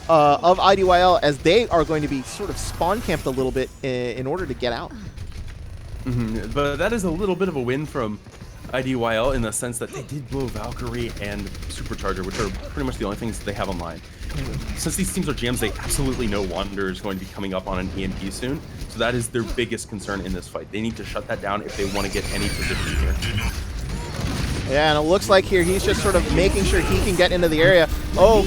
of IDYL, as they are going to be sort of spawn camped a little bit in order to get out.
But that is a little bit of a win from IDYL in the sense that they did blow Valkyrie and Supercharger, which are pretty much the only things they have online. Since these teams are GMs, they absolutely know Wander is going to be coming up on an EMP soon, so that is their biggest concern in this fight. They need to shut that down if they want to get any position here.
Yeah, and it looks like here he's just sort of making sure he can get into the area. Oh,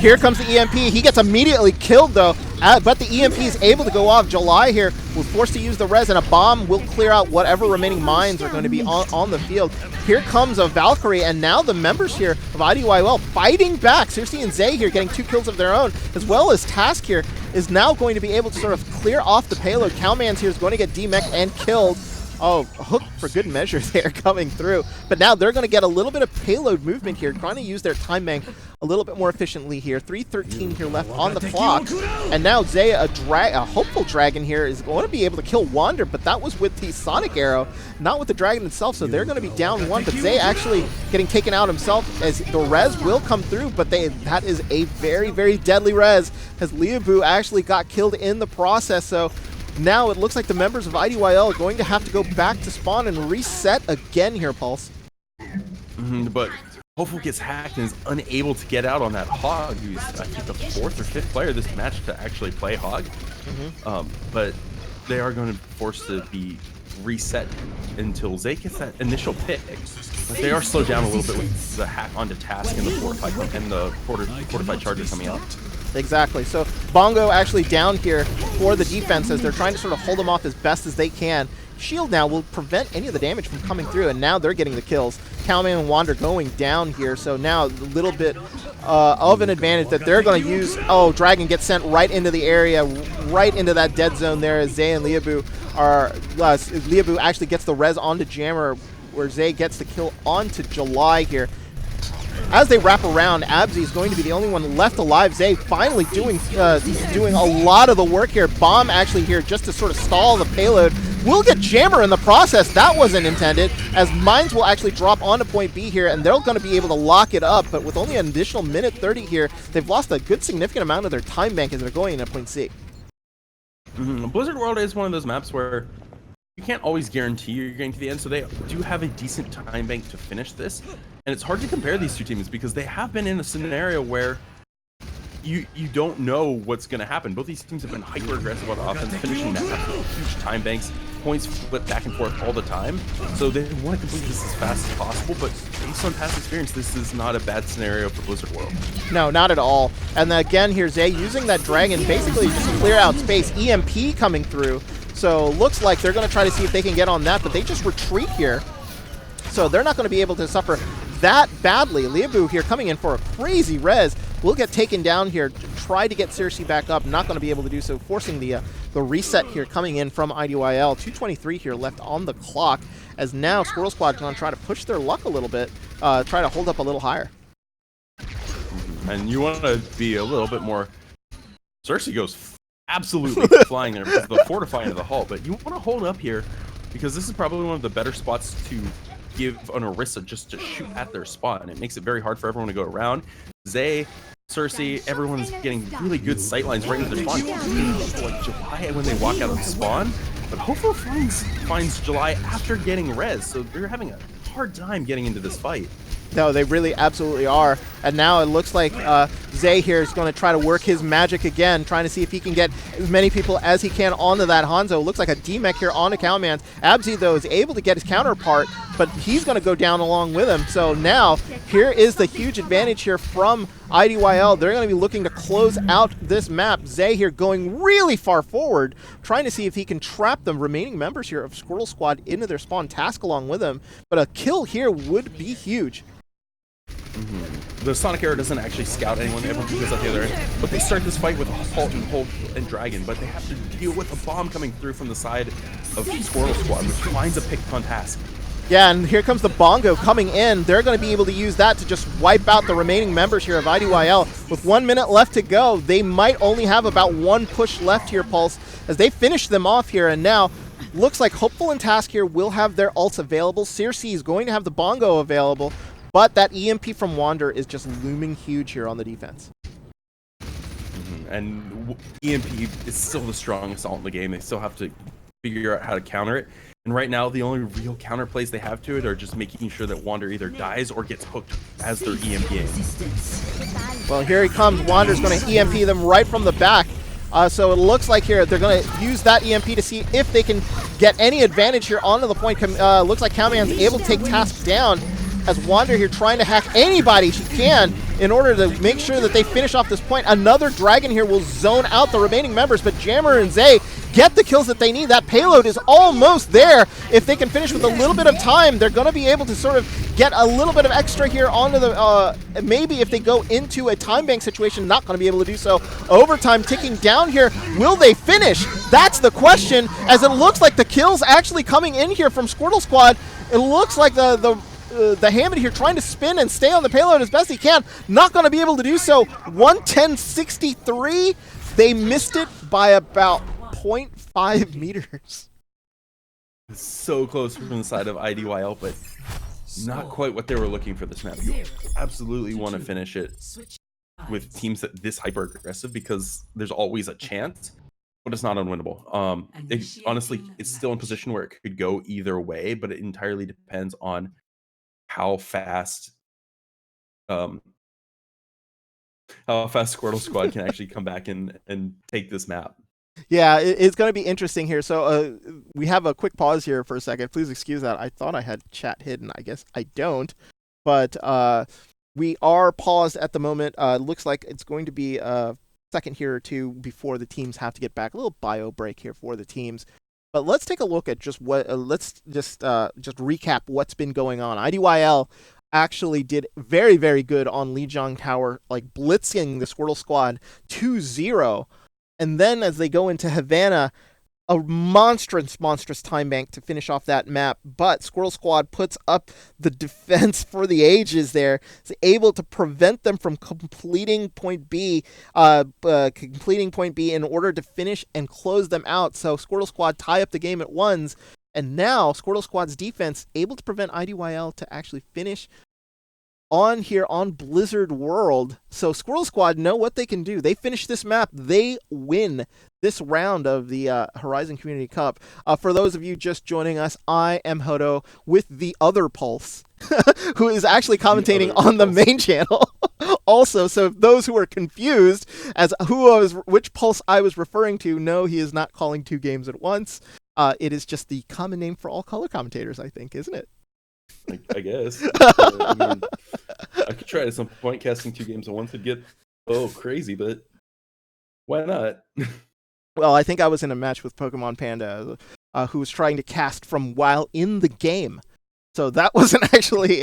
here comes the EMP. He gets immediately killed, though, but the EMP is able to go off. July here was forced to use the res, and a bomb will clear out whatever remaining mines are going to be on the field. Here comes a Valkyrie, and now the members here of IDYL fighting back. Circe and Zay here getting 2 kills of their own, as well as Task here is now going to be able to sort of clear off the payload. Cowman's here is going to get demeched and killed. Oh, hook for good measure there coming through. But now they're going to get a little bit of payload movement here, trying to use their time bank a little bit more efficiently here. 3:13 here left on the clock. And now Zay, a hopeful dragon here, is going to be able to kill Wander, but that was with the Sonic Arrow, not with the dragon itself. So they're going to be down 1, but Zay actually getting taken out himself, as the res will come through, but that is a very deadly res, as Liabu actually got killed in the process. So now it looks like the members of IDYL are going to have to go back to spawn and reset again here, Pulse.
But Hopeful gets hacked and is unable to get out on that Hog, who's I think the 4th or 5th player this match to actually play Hog. But they are going to be forced to be reset until Zay gets that initial pick. But they are slowed down a little bit with the hack onto Task and the fortified charger coming out.
Exactly. So Bongo actually down here for the defense, as they're trying to sort of hold them off as best as they can. Shield now will prevent any of the damage from coming through, and now they're getting the kills. Cowman and Wander going down here, so now a little bit of an advantage that they're going to use. Oh, Dragon gets sent right into the area, right into that dead zone there, as Zay and Liabu are... Liabu actually gets the res onto Jammer, where Zay gets the kill onto July here. As they wrap around, Abzi is going to be the only one left alive. Zay finally doing a lot of the work here. Bomb actually here just to sort of stall the payload. We'll get Jammer in the process. That wasn't intended, as mines will actually drop onto point B here, and they're going to be able to lock it up. But with only an additional minute 30 here, they've lost a good significant amount of their time bank as they're going into point C.
Blizzard World is one of those maps where you can't always guarantee you're getting to the end, so they do have a decent time bank to finish this. And it's hard to compare these two teams because they have been in a scenario where you don't know what's going to happen. Both these teams have been hyper aggressive on offense, finishing that huge time banks points flip back and forth all the time, so they want to complete this as fast as possible, but based on past experience, this is not a bad scenario for Blizzard World.
No, not at all. And then again, here's Zay using that dragon basically just to clear out space. EMP coming through, so looks like they're going to try to see if they can get on that, but they just retreat here. So they're not going to be able to suffer that badly. Liabu here coming in for a crazy res. Will get taken down here. Try to get Cersei back up. Not going to be able to do so. Forcing the reset here coming in from IDYL. 2:23 here left on the clock. As now Squirtle Squad going to try to push their luck a little bit. Try to hold up a little higher.
And you want to be a little bit more... Cersei goes absolutely flying there because of the fortifying of the hull. But you want to hold up here because this is probably one of the better spots to give an Orisa just to shoot at their spot, and it makes it very hard for everyone to go around. Zay, Cersei, everyone's getting really good sightlines right into their spawn. Like July when they walk out of spawn, but Hopeful finds July after getting res, so they're having a hard time getting into this fight.
No, they really absolutely are. And now it looks like Zay here is going to try to work his magic again, trying to see if he can get as many people as he can onto that Hanzo. Looks like a D-Mech here onto Cowman's. Abzi, though, is able to get his counterpart, but he's going to go down along with him. So now, here is the huge advantage here from IDYL. They're going to be looking to close out this map. Zay here going really far forward, trying to see if he can trap the remaining members here of Squirtle Squad into their spawn task along with him. But a kill here would be huge.
The Sonic Arrow doesn't actually scout anyone, everyone goes up the other end, but they start this fight with Halt and Hulk and Dragon, but they have to deal with a bomb coming through from the side of Squirtle Squad, which finds a picked on task.
Yeah, and here comes the Bongo coming in. They're going to be able to use that to just wipe out the remaining members here of IDYL. With 1 minute left to go, they might only have about one push left here, Pulse, as they finish them off here, and now looks like Hopeful and Task here will have their ults available. Circe is going to have the Bongo available. But that EMP from Wander is just looming huge here on the defense.
And EMP is still the strongest ult in the game. They still have to figure out how to counter it. And right now, the only real counter plays they have to it are just making sure that Wander either dies or gets hooked as they're EMPing.
Well, here he comes. Wander's going to EMP them right from the back. So it looks like here they're going to use that EMP to see if they can get any advantage here onto the point. Looks like Cowman's able to take Task down, as Wander here trying to hack anybody she can in order to make sure that they finish off this point. Another Dragon here will zone out the remaining members, but Jammer and Zay get the kills that they need. That payload is almost there. If they can finish with a little bit of time, they're going to be able to sort of get a little bit of extra here onto the, maybe if they go into a time bank situation, not going to be able to do so. Overtime ticking down here. Will they finish? That's the question, as it looks like the kills actually coming in here from Squirtle Squad. It looks like the Hammond here trying to spin and stay on the payload as best he can. Not going to be able to do so. 110.63. They missed it by about 0.5 meters.
It's so close from the side of IDYL, but not quite what they were looking for this map. You absolutely want to finish it with teams that this hyper aggressive because there's always a chance, but it's not unwinnable. Honestly, it's still in position where it could go either way, but it entirely depends on how fast Squirtle Squad can actually come back and take this map.
Yeah, it's going to be interesting here. So we have a quick pause here for a second. Please excuse that. I thought I had chat hidden. I guess I don't. But we are paused at the moment. Looks like it's going to be a second here or two before the teams have to get back. A little bio break here for the teams. But let's take a look at just what. Let's just recap what's been going on. IDYL actually did very, very good on Lijiang Tower, like blitzing the Squirtle Squad 2-0. And then as they go into Havana, a monstrous time bank to finish off that map. But Squirtle Squad puts up the defense for the ages there. It's able to prevent them from completing point B in order to finish and close them out. So Squirtle Squad tie up the game at ones. And now Squirtle Squad's defense able to prevent IDYL to actually finish on here on Blizzard World. So Squirtle Squad know what they can do. They finish this map. They win this round of the Horizon Community Cup. For those of you just joining us, I am Hodo with the other Pulse, who is actually commentating on the main channel. Also, so those who are confused as which Pulse I was referring to, no, he is not calling two games at once. It is just the common name for all color commentators, I think, isn't it?
I guess. I mean, I could try at some point casting 2 games at once and get crazy, but why not?
Well, I think I was in a match with Pokemon Panda, who was trying to cast from while in the game. So that wasn't actually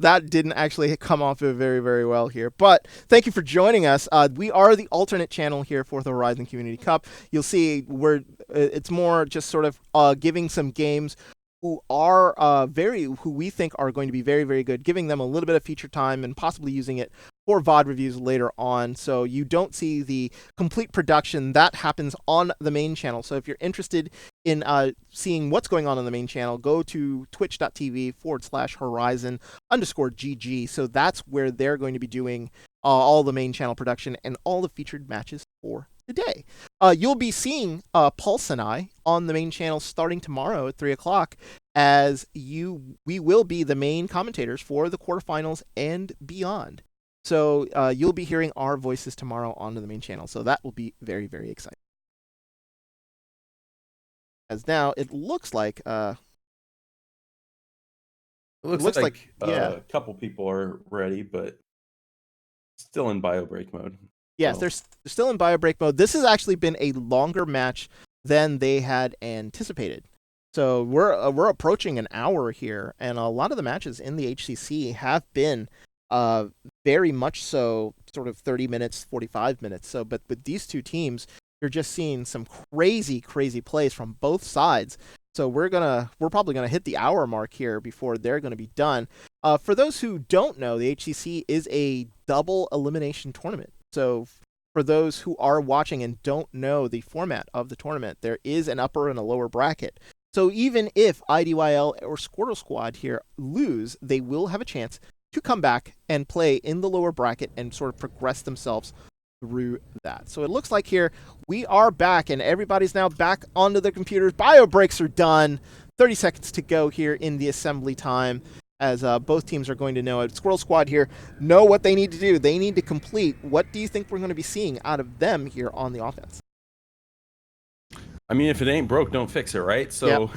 that didn't actually come off very, very well here. But thank you for joining us. We are the alternate channel here for the Horizon Community Cup. You'll see it's more just sort of giving some games who are who we think are going to be very, very good, giving them a little bit of feature time and possibly using it for VOD reviews later on. So you don't see the complete production that happens on the main channel. So if you're interested in seeing what's going on the main channel, go to twitch.tv/Horizon_GG. So that's where they're going to be doing all the main channel production and all the featured matches for today. You'll be seeing Pulse and I on the main channel starting tomorrow at 3 o'clock, as we will be the main commentators for the quarterfinals and beyond. So you'll be hearing our voices tomorrow on the main channel. So that will be very, very exciting. As now it looks like
it looks like a couple people are ready, but still in bio break mode.
Yes, they're still in bio break mode. This has actually been a longer match than they had anticipated. So we're approaching an hour here, and a lot of the matches in the HCC have been very much so sort of 30 minutes, 45 minutes. So, but with these two teams, you're just seeing some crazy, crazy plays from both sides. So we're probably gonna hit the hour mark here before they're gonna be done. For those who don't know, the HCC is a double elimination tournament. So for those who are watching and don't know the format of the tournament, there is an upper and a lower bracket. So even if IDYL or Squirtle Squad here lose, they will have a chance to come back and play in the lower bracket and sort of progress themselves through that. So it looks like here we are back, and everybody's now back onto their computers. Bio breaks are done. 30 seconds to go here in the assembly time, as both teams are going to know it. Squirrel Squad here know what they need to do. They need to complete. What do you think we're going to be seeing out of them here on the offense?
I mean, if it ain't broke, don't fix it, right? So
Yep.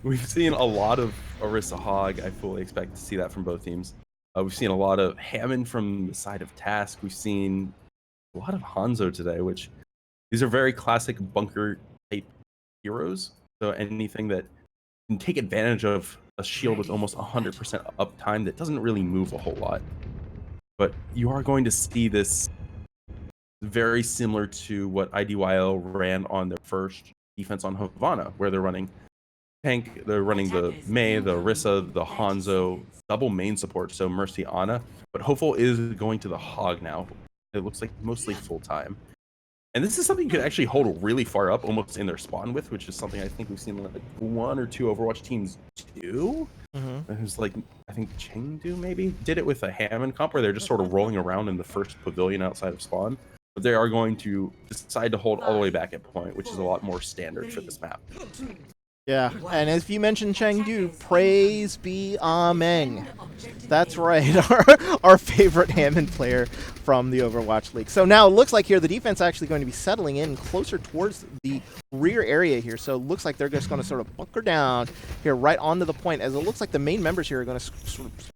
we've seen a lot of Orisa Hog. I fully expect to see that from both teams. We've seen a lot of Hammond from the side of Task. We've seen a lot of Hanzo today, which these are very classic bunker type heroes. So anything that can take advantage of a shield with almost 100% uptime that doesn't really move a whole lot. But you are going to see this very similar to what IDYL ran on their first defense on Havana, where they're running tank, they're running the Mei, the Orisa, the Hanzo, double main support, so Mercy Ana. But Hopeful is going to the Hog now. It looks like mostly full time. And this is something you could actually hold really far up, almost in their spawn with, which is something I think we've seen like 1 or 2 Overwatch teams do. It was like, I think Chengdu maybe did it with a Hammond comp, where they're just sort of rolling around in the first pavilion outside of spawn. But they are going to decide to hold all the way back at point, which is a lot more standard for this map.
Yeah, and as you mentioned Chengdu, praise be Ameng. That's right, our favorite Hammond player from the Overwatch League. So now it looks like here the defense actually going to be settling in closer towards the rear area here. So it looks like they're just going to sort of bunker down here right onto the point, as it looks like the main members here are going to sort of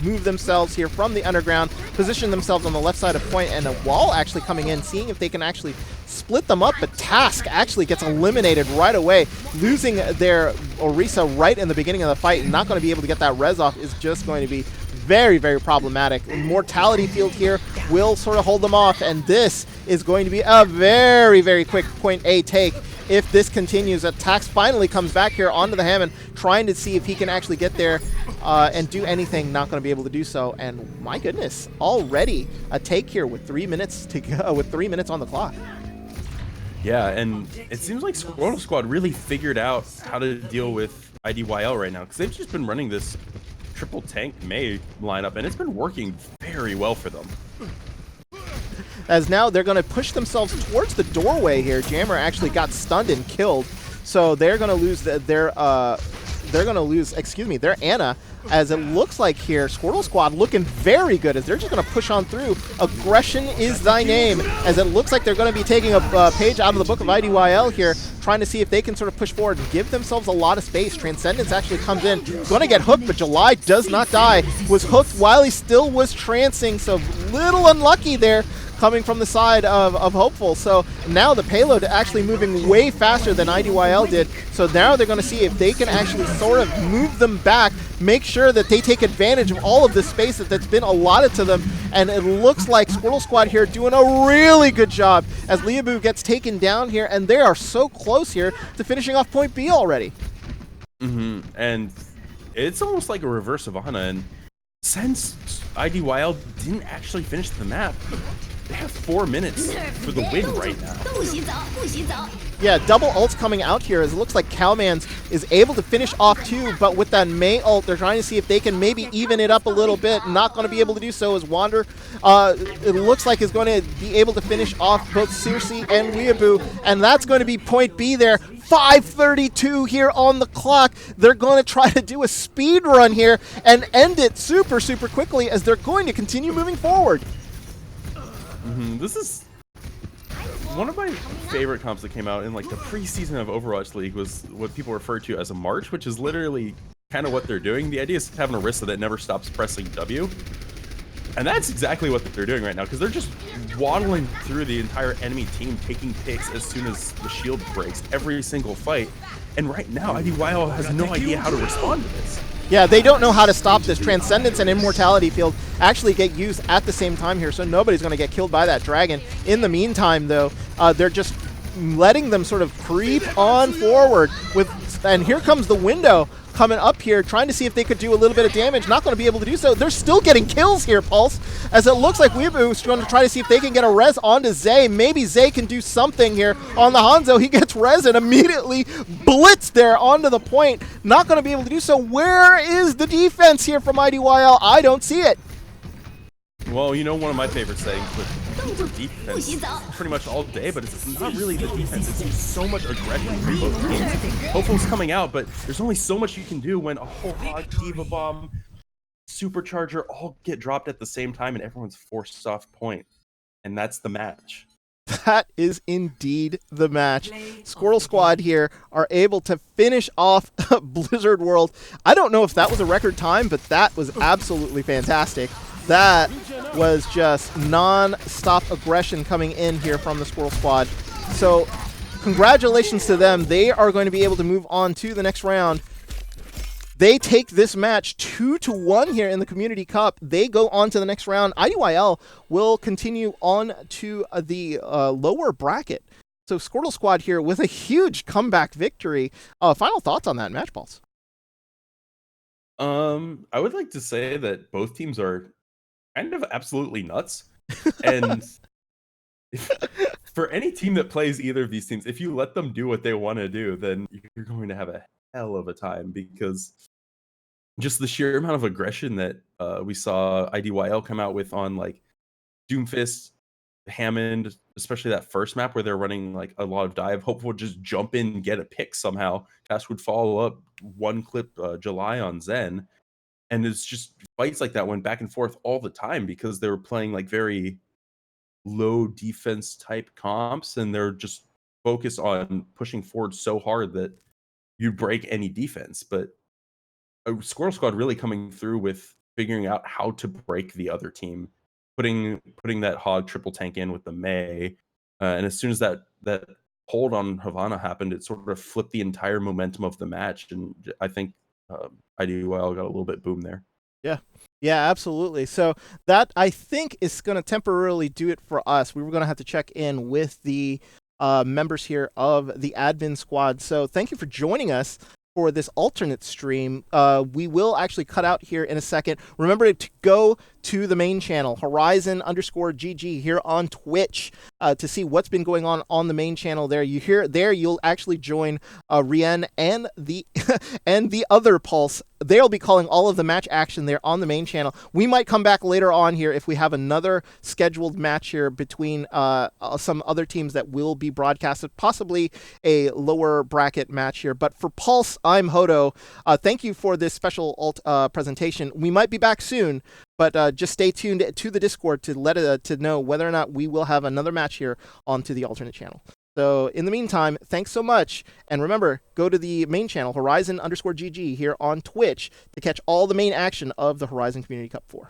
move themselves here from the underground, position themselves on the left side of point, and a wall actually coming in, seeing if they can actually split them up. But Task actually gets eliminated right away, losing their Orisa right in the beginning of the fight, and not going to be able to get that res off is just going to be very, very problematic. Mortality Field here will sort of hold them off, and this is going to be a very, very quick point A take. If this continues, Tax finally comes back here onto the Hammond, trying to see if he can actually get there and do anything. Not going to be able to do so. And my goodness, already a take here with 3 minutes to go, with 3 minutes on the clock.
Yeah, and it seems like Squirtle Squad really figured out how to deal with IDYL right now, because they've just been running this triple tank Mei lineup, and it's been working very well for them.
As now they're going to push themselves towards the doorway here. Jammer actually got stunned and killed, so they're going to lose their Ana as it looks like here, Squirtle Squad looking very good as they're just going to push on through. Aggression is thy name, as it looks like they're going to be taking a page out of the book of IDYL here, trying to see if they can sort of push forward and give themselves a lot of space. Transcendence actually comes in, going to get hooked, but July does not die. Was hooked while he still was trancing, so little unlucky there coming from the side of Hopeful. So now the payload actually moving way faster than IDYL did. So now they're going to see if they can actually sort of move them back, make sure that they take advantage of all of the space that's been allotted to them. And it looks like Squirtle Squad here doing a really good job as Leabu gets taken down here, and they are so close here to finishing off point B already.
And it's almost like a reverse of Ana, and since IDYL didn't actually finish the map, they have 4 minutes for the win right now.
Yeah, double ults coming out here as it looks like Cowman's is able to finish off too, but with that Mei ult, they're trying to see if they can maybe even it up a little bit. Not going to be able to do so as Wander, it looks like, is going to be able to finish off both Circe and Weeaboo, and that's going to be point B there. 5:32 here on the clock. They're going to try to do a speed run here and end it super, super quickly as they're going to continue moving forward.
This is one of my favorite comps that came out in like the preseason of Overwatch League, was what people refer to as a march, which is literally kind of what they're doing. The idea is having a Orisa that never stops pressing W. And that's exactly what they're doing right now, because they're just waddling through the entire enemy team, taking picks as soon as the shield breaks every single fight. And right now, IDYL has no idea how to respond to this.
Yeah, they don't know how to stop this. Transcendence and Immortality Field actually get used at the same time here, so nobody's going to get killed by that dragon. In the meantime, though, they're just letting them sort of creep on forward with, and here comes the window coming up here, trying to see if they could do a little bit of damage. Not going to be able to do so. They're still getting kills here, Pulse, as it looks like Weeaboo's going to try to see if they can get a res onto Zay. Maybe Zay can do something here on the Hanzo. He gets res and immediately blitzed there onto the point. Not going to be able to do so. Where is the defense here from IDYL? I don't see it.
Well, you know, one of my favorite sayings with defense pretty much all day, but it's not really the defense. It's so much aggression from both teams. Hopeful's coming out, but there's only so much you can do when a whole hog, Diva Bomb, Supercharger all get dropped at the same time and everyone's forced off point. And that's the match.
That is indeed the match. Squirtle Squad here are able to finish off Blizzard World. I don't know if that was a record time, but that was absolutely fantastic. That was just non-stop aggression coming in here from the Squirtle Squad. So congratulations to them. They are going to be able to move on to the next round. They take this match 2-1 here in the Community Cup. They go on to the next round. IDYL will continue on to the lower bracket. So Squirtle Squad here with a huge comeback victory. Final thoughts on that match, Pulse?
I would like to say that both teams are kind of absolutely nuts. And for any team that plays either of these teams, if you let them do what they want to do, then you're going to have a hell of a time, because just the sheer amount of aggression that we saw IDYL come out with on like Doomfist, Hammond, especially that first map where they're running like a lot of dive. Hope would just jump in and get a pick somehow. Cass would follow up one clip July on Zen. And it's just fights like that went back and forth all the time because they were playing like very low defense type comps, and they're just focused on pushing forward so hard that you break any defense. But a Squirtle Squad really coming through with figuring out how to break the other team, putting that hog triple tank in with the Mei, and as soon as that hold on Havana happened, it sort of flipped the entire momentum of the match. And I think IDYL got a little bit boom there.
Yeah, absolutely. So that, I think, is going to temporarily do it for us. We were going to have to check in with the members here of the admin squad. So thank you for joining us for this alternate stream. We will actually cut out here in a second. Remember to go to the main channel, Horizon_GG here on Twitch, to see what's been going on the main channel there. You'll actually join Rien and the and the other Pulse. They'll be calling all of the match action there on the main channel. We might come back later on here if we have another scheduled match here between some other teams that will be broadcasted, possibly a lower bracket match here. But for Pulse, I'm Hodo. Thank you for this special alt presentation. We might be back soon, but just stay tuned to the Discord to know whether or not we will have another match here onto the alternate channel. So in the meantime, thanks so much. And remember, go to the main channel, Horizon_GG here on Twitch, to catch all the main action of the Horizon Community Cup 4.